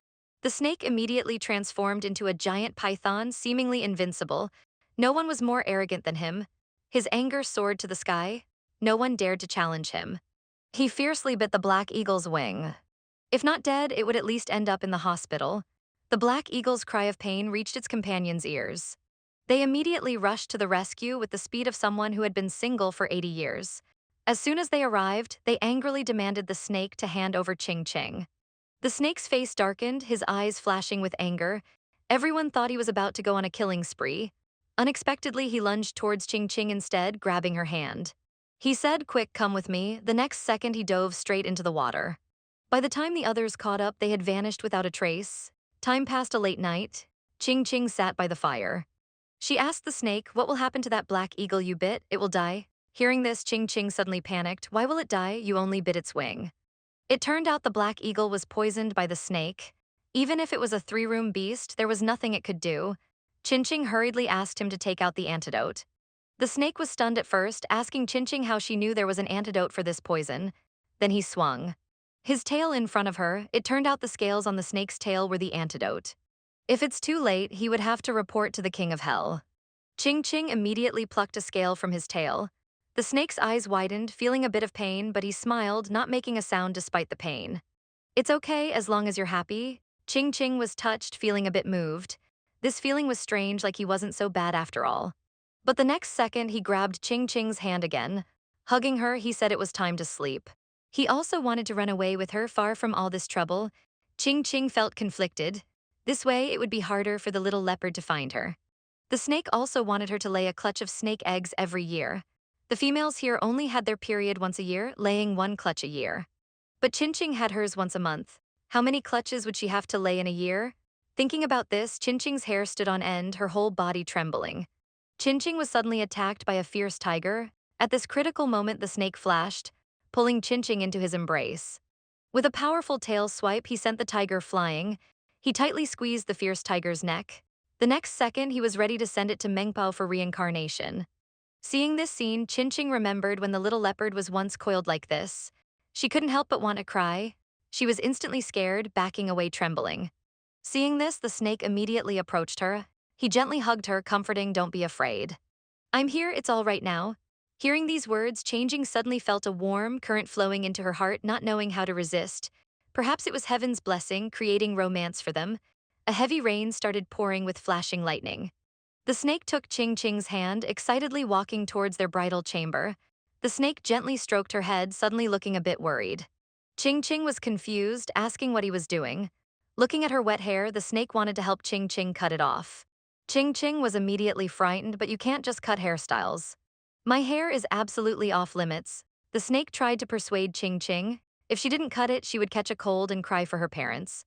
The snake immediately transformed into a giant python, seemingly invincible. No one was more arrogant than him. His anger soared to the sky. No one dared to challenge him. He fiercely bit the black eagle's wing. If not dead, it would at least end up in the hospital. The black eagle's cry of pain reached its companions' ears. They immediately rushed to the rescue with the speed of someone who had been single for 80 years. As soon as they arrived, they angrily demanded the snake to hand over Ching Ching. The snake's face darkened, his eyes flashing with anger. Everyone thought he was about to go on a killing spree. Unexpectedly, he lunged towards Ching Ching instead, grabbing her hand. He said, "Quick, come with me." The next second, he dove straight into the water. By the time the others caught up, they had vanished without a trace. Time passed a late night. Ching Ching sat by the fire. She asked the snake, "What will happen to that black eagle you bit? It will die." Hearing this, Ching Ching suddenly panicked. "Why will it die? You only bit its wing." It turned out the black eagle was poisoned by the snake. Even if it was a three-room beast, there was nothing it could do. Chinching hurriedly asked him to take out the antidote. The snake was stunned at first, asking Chinching how she knew there was an antidote for this poison. Then he swung his tail in front of her. It turned out the scales on the snake's tail were the antidote. If it's too late, he would have to report to the king of hell. Ching Ching immediately plucked a scale from his tail. The snake's eyes widened, feeling a bit of pain, but he smiled, not making a sound despite the pain. "It's okay as long as you're happy." Ching Ching was touched, feeling a bit moved. This feeling was strange, like he wasn't so bad after all. But the next second, he grabbed Ching Ching's hand again. Hugging her, he said it was time to sleep. He also wanted to run away with her, far from all this trouble. Ching Ching felt conflicted. This way, it would be harder for the little leopard to find her. The snake also wanted her to lay a clutch of snake eggs every year. The females here only had their period once a year, laying one clutch a year. But Chinching had hers once a month. How many clutches would she have to lay in a year? Thinking about this, Chinching's hair stood on end, her whole body trembling. Chinching was suddenly attacked by a fierce tiger. At this critical moment, the snake flashed, pulling Chinching into his embrace. With a powerful tail swipe, he sent the tiger flying. He tightly squeezed the fierce tiger's neck. The next second, he was ready to send it to Mengpao for reincarnation. Seeing this scene, Chinching remembered when the little leopard was once coiled like this. She couldn't help but want to cry. She was instantly scared, backing away trembling. Seeing this, the snake immediately approached her. He gently hugged her, comforting, "Don't be afraid. I'm here, it's all right now." Hearing these words, Changing suddenly felt a warm current flowing into her heart, not knowing how to resist. Perhaps it was heaven's blessing, creating romance for them. A heavy rain started pouring with flashing lightning. The snake took Ching Ching's hand, excitedly walking towards their bridal chamber. The snake gently stroked her head, suddenly looking a bit worried. Ching Ching was confused, asking what he was doing. Looking at her wet hair, the snake wanted to help Ching Ching cut it off. Ching Ching was immediately frightened, "But you can't just cut hairstyles." "My hair is absolutely off limits." The snake tried to persuade Ching Ching. If she didn't cut it, she would catch a cold and cry for her parents.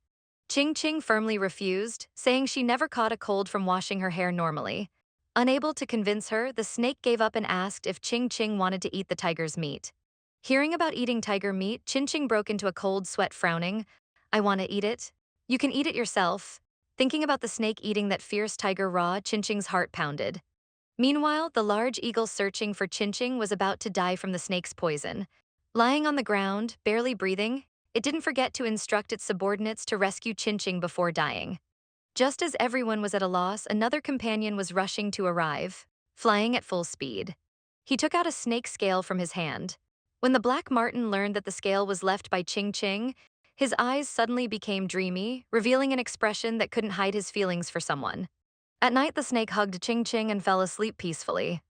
Ching Ching firmly refused, saying she never caught a cold from washing her hair normally. Unable to convince her, the snake gave up and asked if Ching Ching wanted to eat the tiger's meat. Hearing about eating tiger meat, Ching Ching broke into a cold sweat, frowning. "I want to eat it." "You can eat it yourself." Thinking about the snake eating that fierce tiger raw, Ching Ching's heart pounded. Meanwhile, the large eagle searching for Ching Ching was about to die from the snake's poison. Lying on the ground, barely breathing, it didn't forget to instruct its subordinates to rescue Ching Ching before dying. Just as everyone was at a loss, another companion was rushing to arrive, flying at full speed. He took out a snake scale from his hand. When the black marten learned that the scale was left by Ching Ching, his eyes suddenly became dreamy, revealing an expression that couldn't hide his feelings for someone. At night, the snake hugged Ching Ching and fell asleep peacefully.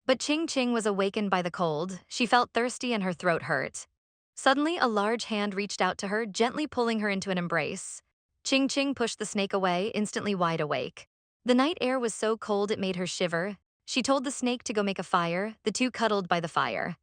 But Ching Ching was awakened by the cold. She felt thirsty and her throat hurt. Suddenly, a large hand reached out to her, gently pulling her into an embrace. Ching Ching pushed the snake away, instantly wide awake. The night air was so cold it made her shiver. She told the snake to go make a fire. The two cuddled by the fire.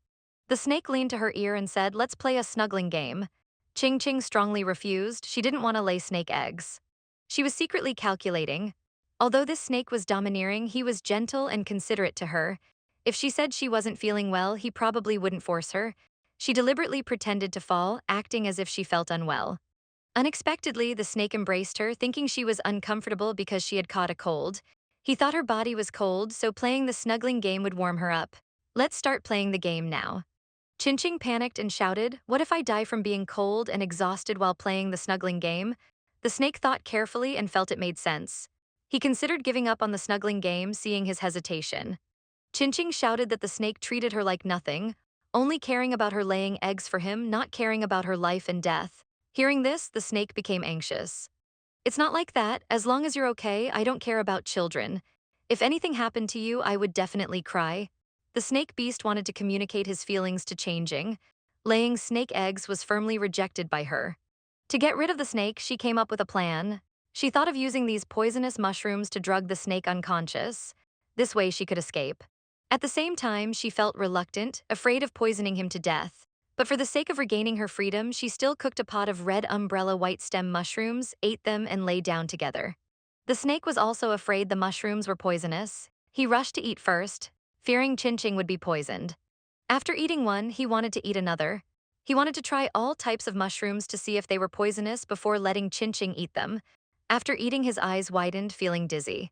The snake leaned to her ear and said, "Let's play a snuggling game." Ching Ching strongly refused. She didn't want to lay snake eggs. She was secretly calculating. Although this snake was domineering, he was gentle and considerate to her. If she said she wasn't feeling well, he probably wouldn't force her. She deliberately pretended to fall, acting as if she felt unwell. Unexpectedly, the snake embraced her, thinking she was uncomfortable because she had caught a cold. He thought her body was cold, so playing the snuggling game would warm her up. "Let's start playing the game now." Ching Ching panicked and shouted, "What if I die from being cold and exhausted while playing the snuggling game?" The snake thought carefully and felt it made sense. He considered giving up on the snuggling game, seeing his hesitation. Chinching shouted that the snake treated her like nothing, only caring about her laying eggs for him, not caring about her life and death. Hearing this, the snake became anxious. It's not like that. As long as you're okay, I don't care about children. If anything happened to you, I would definitely cry. The snake beast wanted to communicate his feelings to Changing. Laying snake eggs was firmly rejected by her. To get rid of the snake, she came up with a plan. She thought of using these poisonous mushrooms to drug the snake unconscious. This way she could escape. At the same time, she felt reluctant, afraid of poisoning him to death. But for the sake of regaining her freedom, she still cooked a pot of red umbrella white stem mushrooms, ate them, and lay down together. The snake was also afraid the mushrooms were poisonous. He rushed to eat first, fearing Chinching would be poisoned. After eating one, he wanted to eat another. He wanted to try all types of mushrooms to see if they were poisonous before letting Chinching eat them. After eating, his eyes widened, feeling dizzy.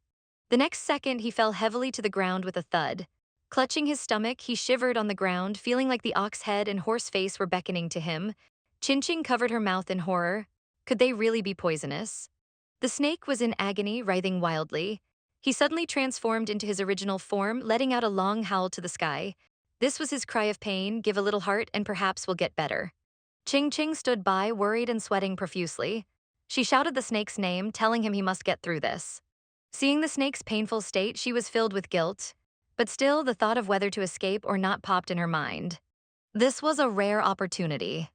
The next second, he fell heavily to the ground with a thud. Clutching his stomach, he shivered on the ground, feeling like the ox head and horse face were beckoning to him. Chinching covered her mouth in horror. Could they really be poisonous? The snake was in agony, writhing wildly. He suddenly transformed into his original form, letting out a long howl to the sky. This was his cry of pain: give a little heart and perhaps we'll get better. Ching Ching stood by, worried and sweating profusely. She shouted the snake's name, telling him he must get through this. Seeing the snake's painful state, she was filled with guilt. But still, the thought of whether to escape or not popped in her mind. This was a rare opportunity.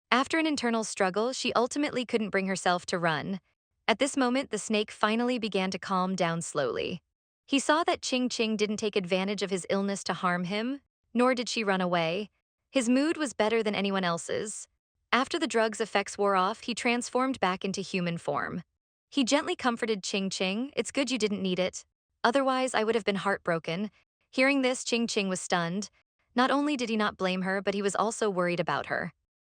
After an internal struggle, she ultimately couldn't bring herself to run. At this moment, the snake finally began to calm down slowly. He saw that Ching Ching didn't take advantage of his illness to harm him, nor did she run away. His mood was better than anyone else's. After the drug's effects wore off, he transformed back into human form. He gently comforted Ching Ching. It's good you didn't need it. Otherwise, I would have been heartbroken. Hearing this, Ching Ching was stunned. Not only did he not blame her, but he was also worried about her.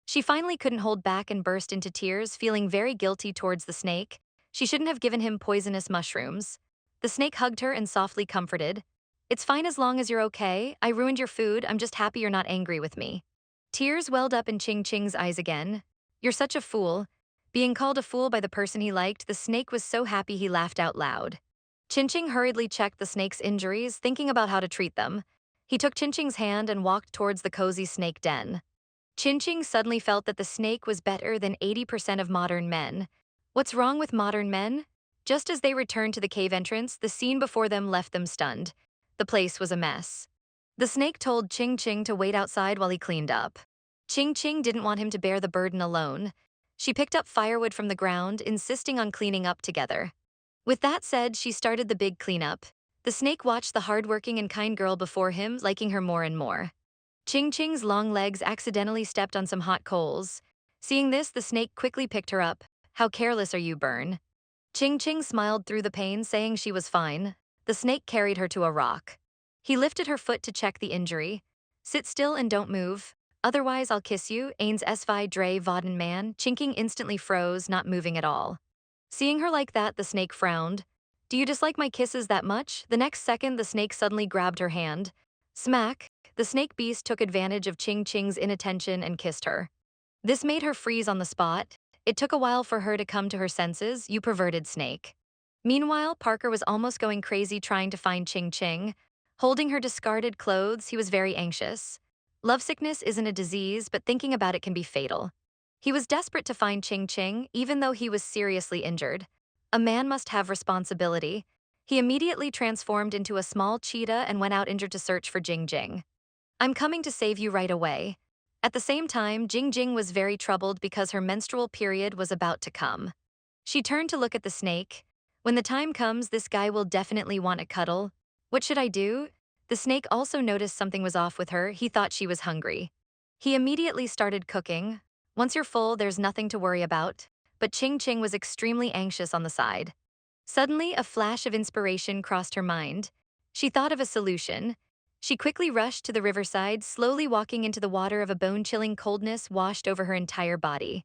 She finally couldn't hold back and burst into tears, feeling very guilty towards the snake. She shouldn't have given him poisonous mushrooms. The snake hugged her and softly comforted. It's fine as long as you're okay. I ruined your food. I'm just happy you're not angry with me. Tears welled up in Ching Ching's eyes again. You're such a fool. Being called a fool by the person he liked, the snake was so happy he laughed out loud. Chinching hurriedly checked the snake's injuries, thinking about how to treat them. He took Chinching's hand and walked towards the cozy snake den. Chinching suddenly felt that the snake was better than 80% of modern men. What's wrong with modern men? Just as they returned to the cave entrance, the scene before them left them stunned. The place was a mess. The snake told Ching Ching to wait outside while he cleaned up. Ching Ching didn't want him to bear the burden alone. She picked up firewood from the ground, insisting on cleaning up together. With that said, she started the big cleanup. The snake watched the hardworking and kind girl before him, liking her more and more. Ching Ching's long legs accidentally stepped on some hot coals. Seeing this, the snake quickly picked her up. How careless are you, Burn? Ching Ching smiled through the pain, saying she was fine. The snake carried her to a rock. He lifted her foot to check the injury. Sit still and don't move. Otherwise, I'll kiss you, Ains Svi Dre Vaden man. Chinking instantly froze, not moving at all. Seeing her like that, the snake frowned. Do you dislike my kisses that much? The next second, the snake suddenly grabbed her hand. Smack! The snake beast took advantage of Ching Ching's inattention and kissed her. This made her freeze on the spot. It took a while for her to come to her senses. You perverted snake. Meanwhile, Parker was almost going crazy trying to find Ching Ching. Holding her discarded clothes, he was very anxious. Lovesickness isn't a disease, but thinking about it can be fatal. He was desperate to find Ching Ching, even though he was seriously injured. A man must have responsibility. He immediately transformed into a small cheetah and went out injured to search for Jing Jing. I'm coming to save you right away. At the same time, Jing Jing was very troubled because her menstrual period was about to come. She turned to look at the snake. When the time comes, this guy will definitely want a cuddle. What should I do? The snake also noticed something was off with her. He thought she was hungry. He immediately started cooking. Once you're full, there's nothing to worry about. But Ching Ching was extremely anxious on the side. Suddenly, a flash of inspiration crossed her mind. She thought of a solution. She quickly rushed to the riverside, slowly walking into the water. Of a bone-chilling coldness washed over her entire body.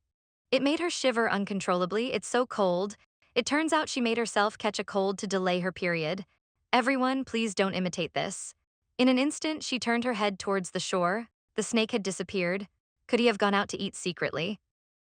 It made her shiver uncontrollably. It's so cold. It turns out she made herself catch a cold to delay her period. Everyone, please don't imitate this. In an instant, she turned her head towards the shore. The snake had disappeared. Could he have gone out to eat secretly?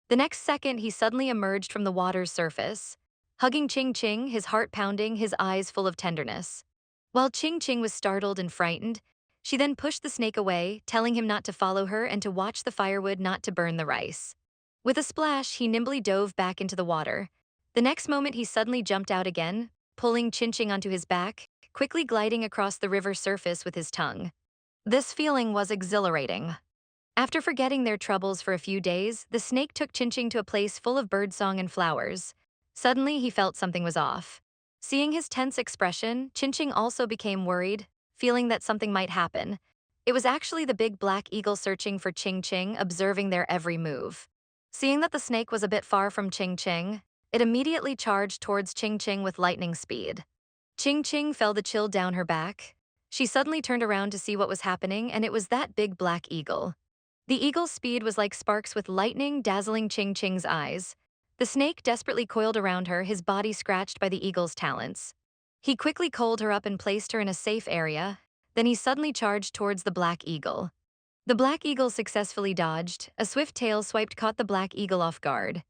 The next second, he suddenly emerged from the water's surface, hugging Ching Ching, his heart pounding, his eyes full of tenderness. While Ching Ching was startled and frightened, she then pushed the snake away, telling him not to follow her and to watch the firewood not to burn the rice. With a splash, he nimbly dove back into the water. The next moment, he suddenly jumped out again, pulling Ching Ching onto his back, quickly gliding across the river surface with his tongue. This feeling was exhilarating. After forgetting their troubles for a few days, the snake took Ching Ching to a place full of birdsong and flowers. Suddenly, he felt something was off. Seeing his tense expression, Ching Ching also became worried, feeling that something might happen. It was actually the big black eagle searching for Ching Ching, observing their every move. Seeing that the snake was a bit far from Ching Ching, it immediately charged towards Ching Ching with lightning speed. Ching Ching felt the chill down her back. She suddenly turned around to see what was happening, and it was that big black eagle. The eagle's speed was like sparks with lightning dazzling Ching Ching's eyes. The snake desperately coiled around her, his body scratched by the eagle's talons. He quickly coiled her up and placed her in a safe area. Then he suddenly charged towards the black eagle. The black eagle successfully dodged. A swift tail swipe caught the black eagle off guard.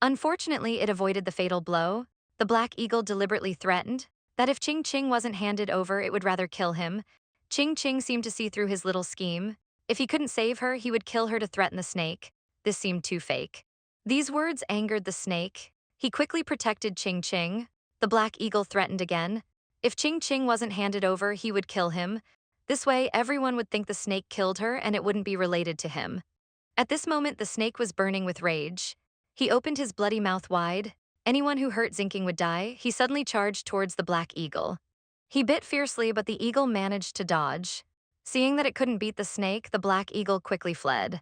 Unfortunately, it avoided the fatal blow. The black eagle deliberately threatened that if Ching Ching wasn't handed over, it would rather kill him. Ching Ching seemed to see through his little scheme. If he couldn't save her, he would kill her to threaten the snake. This seemed too fake. These words angered the snake. He quickly protected Ching Ching. The black eagle threatened again. If Ching Ching wasn't handed over, he would kill him. This way, everyone would think the snake killed her and it wouldn't be related to him. At this moment, the snake was burning with rage. He opened his bloody mouth wide. Anyone who hurt Zinking would die. He suddenly charged towards the black eagle. He bit fiercely, but the eagle managed to dodge. Seeing that it couldn't beat the snake, the black eagle quickly fled.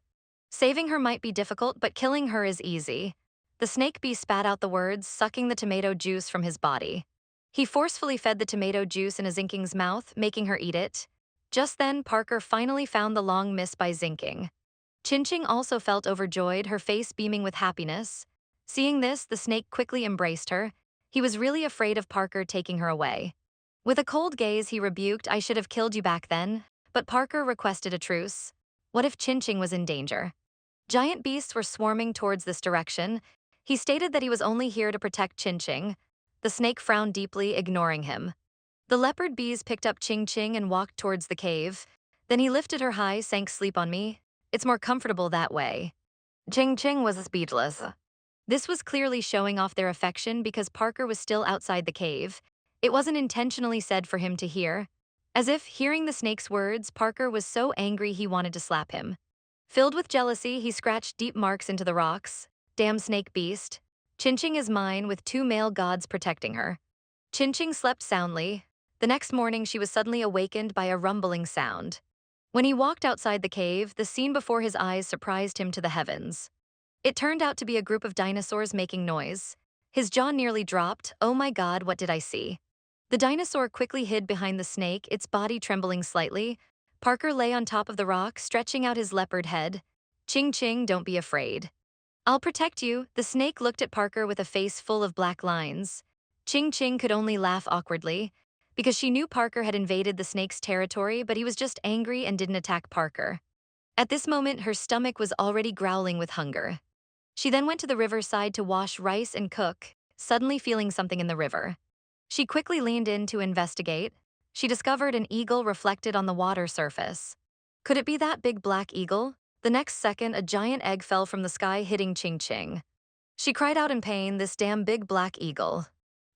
Saving her might be difficult, but killing her is easy. The snake bee spat out the words, sucking the tomato juice from his body. He forcefully fed the tomato juice in Zinking's mouth, making her eat it. Just then, Parker finally found the long miss by Zinking. Ching Ching also felt overjoyed, her face beaming with happiness. Seeing this, the snake quickly embraced her. He was really afraid of Parker taking her away. With a cold gaze, he rebuked, "I should have killed you back then." But Parker requested a truce. What if Ching Ching was in danger? Giant beasts were swarming towards this direction. He stated that he was only here to protect Ching Ching. The snake frowned deeply, ignoring him. The leopard bees picked up Ching Ching and walked towards the cave. Then he lifted her high, sank, "Sleep on me. It's more comfortable that way." Ching Ching was speechless. This was clearly showing off their affection because Parker was still outside the cave. It wasn't intentionally said for him to hear. As if hearing the snake's words, Parker was so angry he wanted to slap him. Filled with jealousy, he scratched deep marks into the rocks. Damn snake beast. Ching Ching is mine, with two male gods protecting her. Ching Ching slept soundly. The next morning, she was suddenly awakened by a rumbling sound. When he walked outside the cave, the scene before his eyes surprised him to the heavens. It turned out to be a group of dinosaurs making noise. His jaw nearly dropped. "Oh my God, what did I see?" The dinosaur quickly hid behind the snake, its body trembling slightly. Parker lay on top of the rock, stretching out his leopard head. "Ching Ching, don't be afraid. I'll protect you." The snake looked at Parker with a face full of black lines. Ching Ching could only laugh awkwardly, because she knew Parker had invaded the snake's territory, but he was just angry and didn't attack Parker. At this moment, her stomach was already growling with hunger. She then went to the riverside to wash rice and cook, suddenly feeling something in the river. She quickly leaned in to investigate. She discovered an eagle reflected on the water surface. Could it be that big black eagle? The next second, a giant egg fell from the sky, hitting Ching Ching. She cried out in pain, "This damn big black eagle.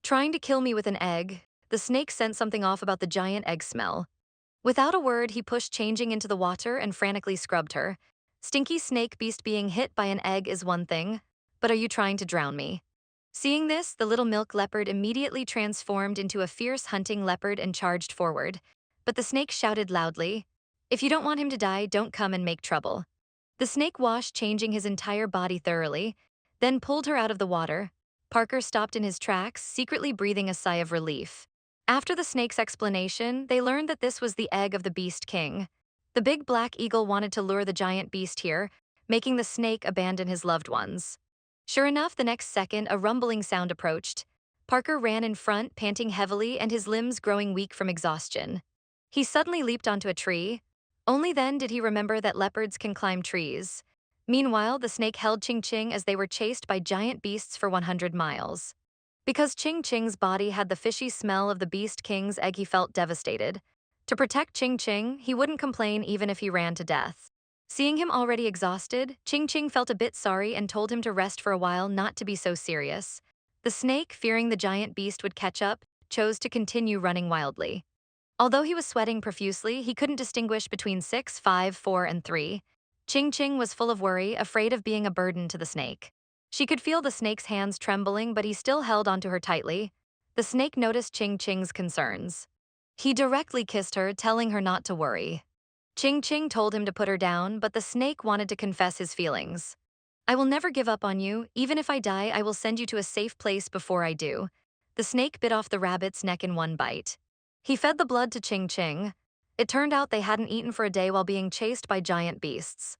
Trying to kill me with an egg." The snake sensed something off about the giant egg smell. Without a word, he pushed Changing into the water and frantically scrubbed her. Stinky snake beast, being hit by an egg is one thing, but are you trying to drown me? Seeing this, the little milk leopard immediately transformed into a fierce hunting leopard and charged forward. But the snake shouted loudly, "If you don't want him to die, don't come and make trouble." The snake washed Changing his entire body thoroughly, then pulled her out of the water. Parker stopped in his tracks, secretly breathing a sigh of relief. After the snake's explanation, they learned that this was the egg of the Beast King. The big black eagle wanted to lure the giant beast here, making the snake abandon his loved ones. Sure enough, the next second, a rumbling sound approached. Parker ran in front, panting heavily and his limbs growing weak from exhaustion. He suddenly leaped onto a tree. Only then did he remember that leopards can climb trees. Meanwhile, the snake held Ching Ching as they were chased by giant beasts for 100 miles. Because Ching Ching's body had the fishy smell of the Beast King's egg, he felt devastated. To protect Ching Ching, he wouldn't complain even if he ran to death. Seeing him already exhausted, Ching Ching felt a bit sorry and told him to rest for a while, not to be so serious. The snake, fearing the giant beast would catch up, chose to continue running wildly. Although he was sweating profusely, he couldn't distinguish between 6, 5, 4, and 3. Ching Ching was full of worry, afraid of being a burden to the snake. She could feel the snake's hands trembling, but he still held onto her tightly. The snake noticed Ching Ching's concerns. He directly kissed her, telling her not to worry. Ching Ching told him to put her down, but the snake wanted to confess his feelings. I will never give up on you. Even if I die, I will send you to a safe place before I do. The snake bit off the rabbit's neck in one bite. He fed the blood to Ching Ching. It turned out they hadn't eaten for a day while being chased by giant beasts.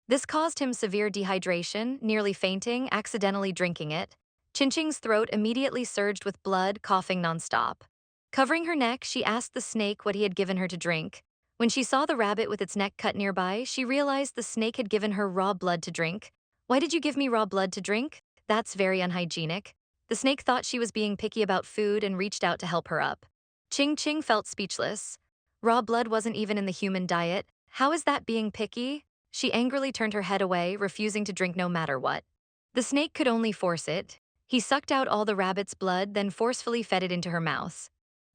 This caused him severe dehydration, nearly fainting, accidentally drinking it. Ching Ching's throat immediately surged with blood, coughing nonstop. Covering her neck, she asked the snake what he had given her to drink. When she saw the rabbit with its neck cut nearby, she realized the snake had given her raw blood to drink. Why did you give me raw blood to drink? That's very unhygienic. The snake thought she was being picky about food and reached out to help her up. Ching Ching felt speechless. Raw blood wasn't even in the human diet. How is that being picky? She angrily turned her head away, refusing to drink no matter what. The snake could only force it. He sucked out all the rabbit's blood, then forcefully fed it into her mouth.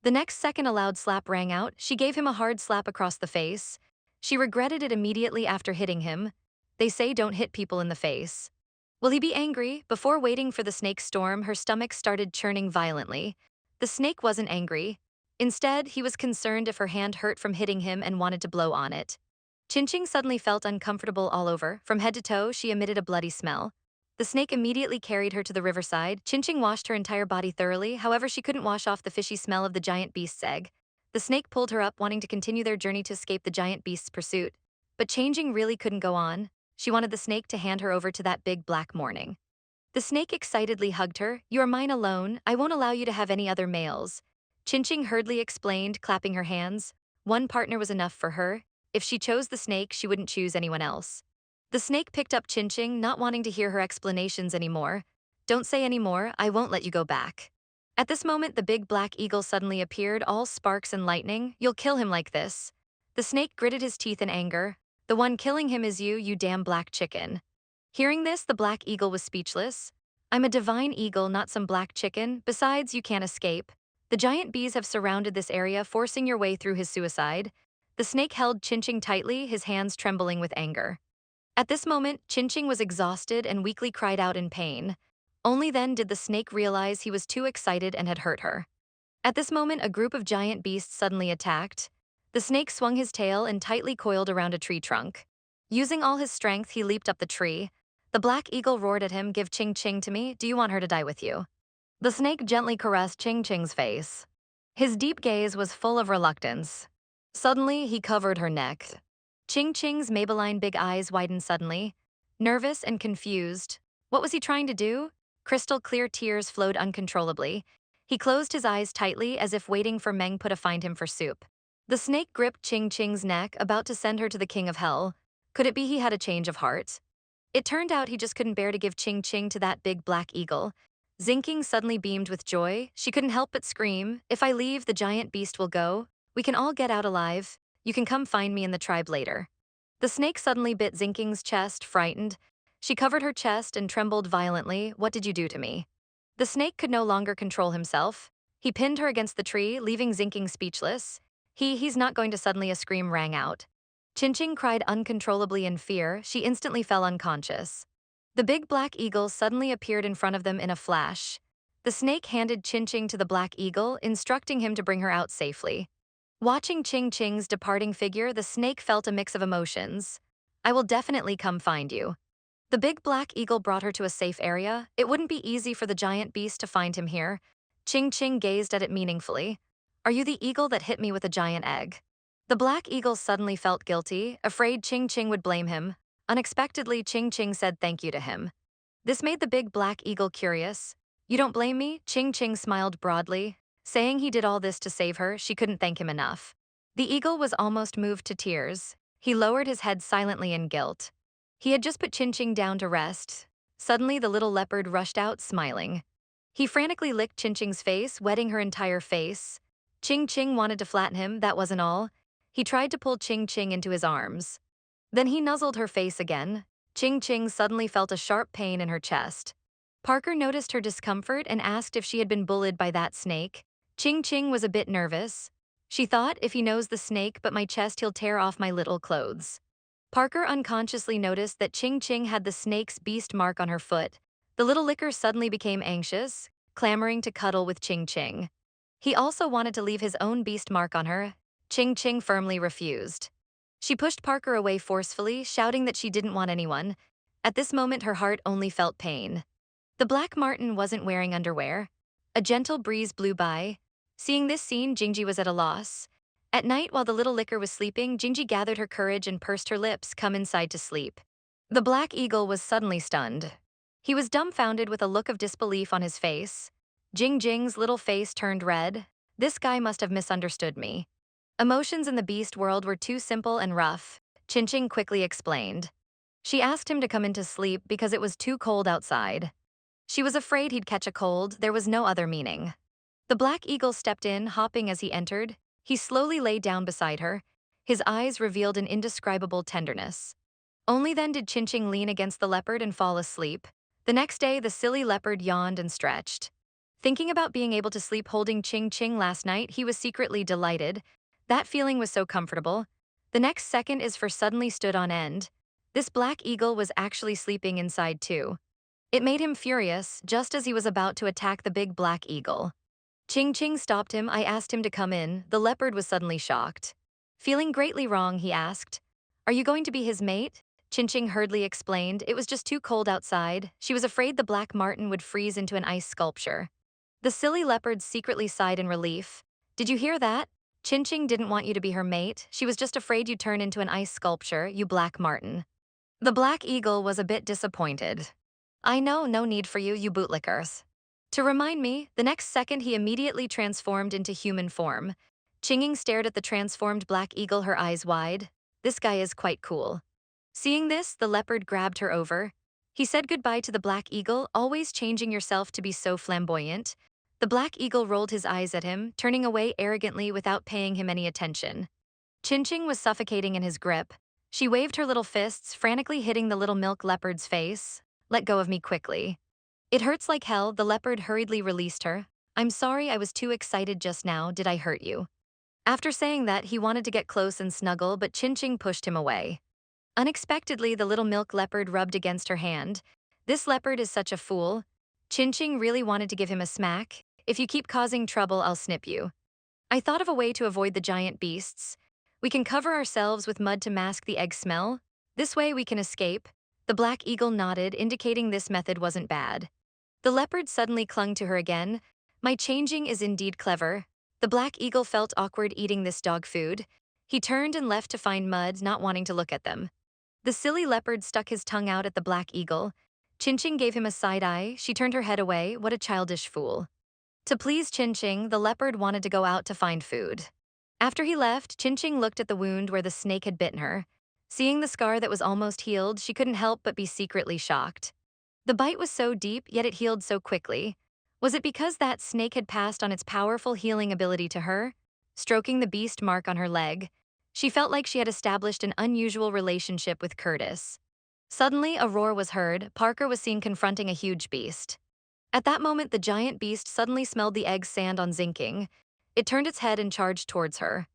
The next second a loud slap rang out. She gave him a hard slap across the face. She regretted it immediately after hitting him. They say don't hit people in the face. Will he be angry? Before waiting for the snake's storm, her stomach started churning violently. The snake wasn't angry. Instead, he was concerned if her hand hurt from hitting him and wanted to blow on it. Ching Ching suddenly felt uncomfortable all over. From head to toe, she emitted a bloody smell. The snake immediately carried her to the riverside. Ching Ching washed her entire body thoroughly, however she couldn't wash off the fishy smell of the giant beast's egg. The snake pulled her up, wanting to continue their journey to escape the giant beast's pursuit. But Ching Ching really couldn't go on. She wanted the snake to hand her over to that big black morning. The snake excitedly hugged her. You are mine alone. I won't allow you to have any other males. Ching Ching hurriedly explained, clapping her hands. One partner was enough for her. If she chose the snake, she wouldn't choose anyone else. The snake picked up Ching Ching, not wanting to hear her explanations anymore. Don't say any more, I won't let you go back. At this moment, the big black eagle suddenly appeared, all sparks and lightning. You'll kill him like this. The snake gritted his teeth in anger. The one killing him is you, you damn black chicken. Hearing this, the black eagle was speechless. I'm a divine eagle, not some black chicken. Besides, you can't escape. The giant bees have surrounded this area, forcing your way through his suicide. The snake held Ching Ching tightly, his hands trembling with anger. At this moment, Ching Ching was exhausted and weakly cried out in pain. Only then did the snake realize he was too excited and had hurt her. At this moment, a group of giant beasts suddenly attacked. The snake swung his tail and tightly coiled around a tree trunk. Using all his strength, he leaped up the tree. The black eagle roared at him, Give Ching Ching to me, do you want her to die with you? The snake gently caressed Ching Ching's face. His deep gaze was full of reluctance. Suddenly, he covered her neck. Ching Ching's Maybelline big eyes widened suddenly. Nervous and confused. What was he trying to do? Crystal clear tears flowed uncontrollably. He closed his eyes tightly as if waiting for Meng Po to find him for soup. The snake gripped Ching Ching's neck, about to send her to the king of hell. Could it be he had a change of heart? It turned out he just couldn't bear to give Ching Ching to that big black eagle. Zinking suddenly beamed with joy. She couldn't help but scream, If I leave, the giant beast will go. We can all get out alive. You can come find me in the tribe later. The snake suddenly bit Zinking's chest, frightened. She covered her chest and trembled violently. What did you do to me? The snake could no longer control himself. He pinned her against the tree, leaving Zinking speechless. He's not going to suddenly, a scream rang out. Ching Ching cried uncontrollably in fear. She instantly fell unconscious. The big black eagle suddenly appeared in front of them in a flash. The snake handed Ching Ching to the black eagle, instructing him to bring her out safely. Watching Ching Ching's departing figure, the snake felt a mix of emotions. I will definitely come find you. The big black eagle brought her to a safe area. It wouldn't be easy for the giant beast to find him here. Ching Ching gazed at it meaningfully. Are you the eagle that hit me with a giant egg? The black eagle suddenly felt guilty, afraid Ching Ching would blame him. Unexpectedly, Ching Ching said thank you to him. This made the big black eagle curious. You don't blame me? Ching Ching smiled broadly. Saying he did all this to save her, she couldn't thank him enough. The eagle was almost moved to tears. He lowered his head silently in guilt. He had just put Chin Ching down to rest. Suddenly, the little leopard rushed out, smiling. He frantically licked Chin Ching's face, wetting her entire face. Ching Ching wanted to flatten him, that wasn't all. He tried to pull Ching Ching into his arms. Then he nuzzled her face again. Ching Ching suddenly felt a sharp pain in her chest. Parker noticed her discomfort and asked if she had been bullied by that snake. Ching Ching was a bit nervous. She thought, if he knows the snake but my chest, he'll tear off my little clothes. Parker unconsciously noticed that Ching Ching had the snake's beast mark on her foot. The little licker suddenly became anxious, clamoring to cuddle with Ching Ching. He also wanted to leave his own beast mark on her. Ching Ching firmly refused. She pushed Parker away forcefully, shouting that she didn't want anyone. At this moment, her heart only felt pain. The black marten wasn't wearing underwear. A gentle breeze blew by. Seeing this scene, Jingji was at a loss. At night, while the little licker was sleeping, Jingji gathered her courage and pursed her lips, come inside to sleep. The black eagle was suddenly stunned. He was dumbfounded with a look of disbelief on his face. Jingjing's little face turned red. This guy must have misunderstood me. Emotions in the beast world were too simple and rough, Chin Ching quickly explained. She asked him to come in to sleep because it was too cold outside. She was afraid he'd catch a cold, there was no other meaning. The black eagle stepped in, hopping as he entered. He slowly lay down beside her. His eyes revealed an indescribable tenderness. Only then did Chin Ching lean against the leopard and fall asleep. The next day, the silly leopard yawned and stretched. Thinking about being able to sleep holding Ching Ching last night, he was secretly delighted. That feeling was so comfortable. The next second is for suddenly stood on end. This black eagle was actually sleeping inside too. It made him furious, just as he was about to attack the big black eagle. Ching Ching stopped him. I asked him to come in. The leopard was suddenly shocked. Feeling greatly wrong, he asked, "Are you going to be his mate?" Chin Ching hurriedly explained, it was just too cold outside. She was afraid the black marten would freeze into an ice sculpture. The silly leopard secretly sighed in relief. Did you hear that? Chin Ching didn't want you to be her mate. She was just afraid you'd turn into an ice sculpture, you black marten. The black eagle was a bit disappointed. I know, no need for you, you bootlickers. To remind me, the next second he immediately transformed into human form. Chinging stared at the transformed black eagle, her eyes wide. This guy is quite cool. Seeing this, the leopard grabbed her over. He said goodbye to the black eagle, always changing yourself to be so flamboyant. The black eagle rolled his eyes at him, turning away arrogantly without paying him any attention. Chin Ching was suffocating in his grip. She waved her little fists, frantically hitting the little milk leopard's face. Let go of me quickly. It hurts like hell, the leopard hurriedly released her. I'm sorry, I was too excited just now, did I hurt you? After saying that, he wanted to get close and snuggle, but Chin Ching pushed him away. Unexpectedly, the little milk leopard rubbed against her hand. This leopard is such a fool. Chin Ching really wanted to give him a smack. If you keep causing trouble, I'll snip you. I thought of a way to avoid the giant beasts. We can cover ourselves with mud to mask the egg smell. This way we can escape. The black eagle nodded, indicating this method wasn't bad. The leopard suddenly clung to her again. My changing is indeed clever. The black eagle felt awkward eating this dog food. He turned and left to find mud, not wanting to look at them. The silly leopard stuck his tongue out at the black eagle. Chin Ching gave him a side eye. She turned her head away. What a childish fool. To please Chin Ching, the leopard wanted to go out to find food. After he left, Chin Ching looked at the wound where the snake had bitten her. Seeing the scar that was almost healed, she couldn't help but be secretly shocked. The bite was so deep, yet it healed so quickly. Was it because that snake had passed on its powerful healing ability to her? Stroking the beast mark on her leg, she felt like she had established an unusual relationship with Curtis. Suddenly, a roar was heard. Parker was seen confronting a huge beast. At that moment, the giant beast suddenly smelled the egg's sand on zinking. It turned its head and charged towards her.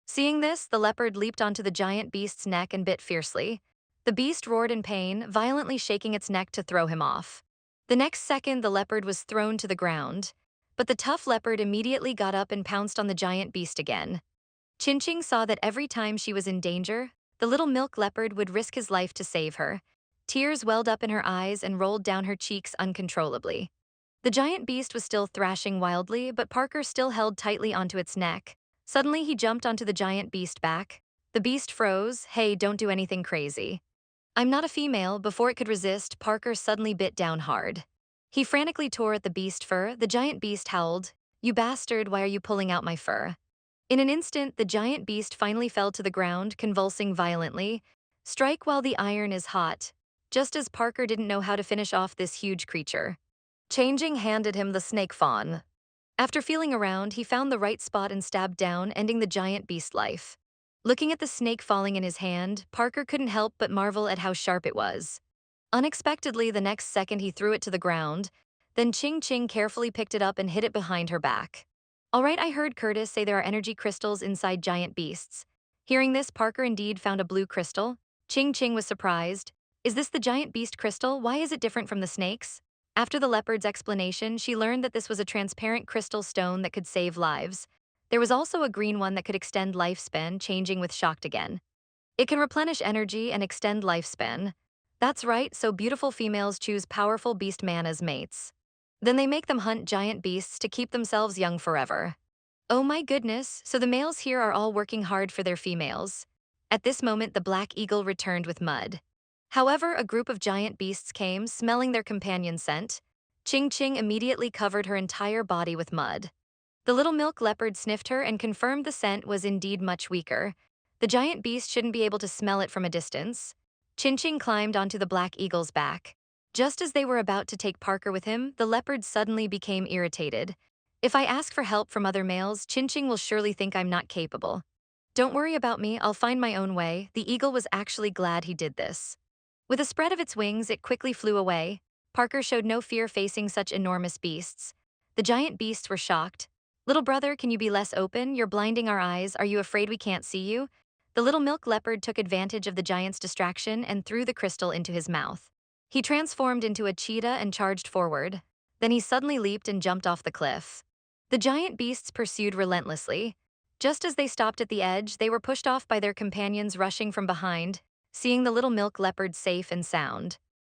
Seeing this, the leopard leaped onto the giant beast's neck and bit fiercely. The beast roared in pain, violently shaking its neck to throw him off. The next second, the leopard was thrown to the ground. But the tough leopard immediately got up and pounced on the giant beast again. Chin Ching saw that every time she was in danger, the little milk leopard would risk his life to save her. Tears welled up in her eyes and rolled down her cheeks uncontrollably. The giant beast was still thrashing wildly, but Parker still held tightly onto its neck. Suddenly, he jumped onto the giant beast back. The beast froze. Hey, don't do anything crazy. I'm not a female. Before it could resist, Parker suddenly bit down hard. He frantically tore at the beast fur. The giant beast howled, "You bastard, why are you pulling out my fur?" In an instant, the giant beast finally fell to the ground, convulsing violently. Strike while the iron is hot. just as Parker didn't know how to finish off this huge creature. Jingjing handed him the snake fawn. After feeling around, he found the right spot and stabbed down, ending the giant beast life. Looking at the snake falling in his hand, Parker couldn't help but marvel at how sharp it was. Unexpectedly, the next second he threw it to the ground. Then Ching Ching carefully picked it up and hid it behind her back. All right, I heard Curtis say there are energy crystals inside giant beasts. Hearing this, Parker indeed found a blue crystal. Ching Ching was surprised. Is this the giant beast crystal? Why is it different from the snakes? After the leopard's explanation, she learned that this was a transparent crystal stone that could save lives. There was also a green one that could extend lifespan, changing with shocked again. It can replenish energy and extend lifespan. That's right, so beautiful females choose powerful beast man as mates. Then they make them hunt giant beasts to keep themselves young forever. Oh my goodness, so the males here are all working hard for their females. At this moment, the black eagle returned with mud. However, a group of giant beasts came, smelling their companion scent. Ching Ching immediately covered her entire body with mud. The little milk leopard sniffed her and confirmed the scent was indeed much weaker. The giant beast shouldn't be able to smell it from a distance. Chin Ching climbed onto the black eagle's back. Just as they were about to take Parker with him, the leopard suddenly became irritated. If I ask for help from other males, Chin Ching will surely think I'm not capable. Don't worry about me, I'll find my own way. The eagle was actually glad he did this. With a spread of its wings, it quickly flew away. Parker showed no fear facing such enormous beasts. The giant beasts were shocked. Little brother, can you be less open? You're blinding our eyes. Are you afraid we can't see you? The little milk leopard took advantage of the giant's distraction and threw the crystal into his mouth. He transformed into a cheetah and charged forward. Then he suddenly leaped and jumped off the cliff. The giant beasts pursued relentlessly. Just as they stopped at the edge, they were pushed off by their companions rushing from behind. Seeing the little milk leopard safe and sound,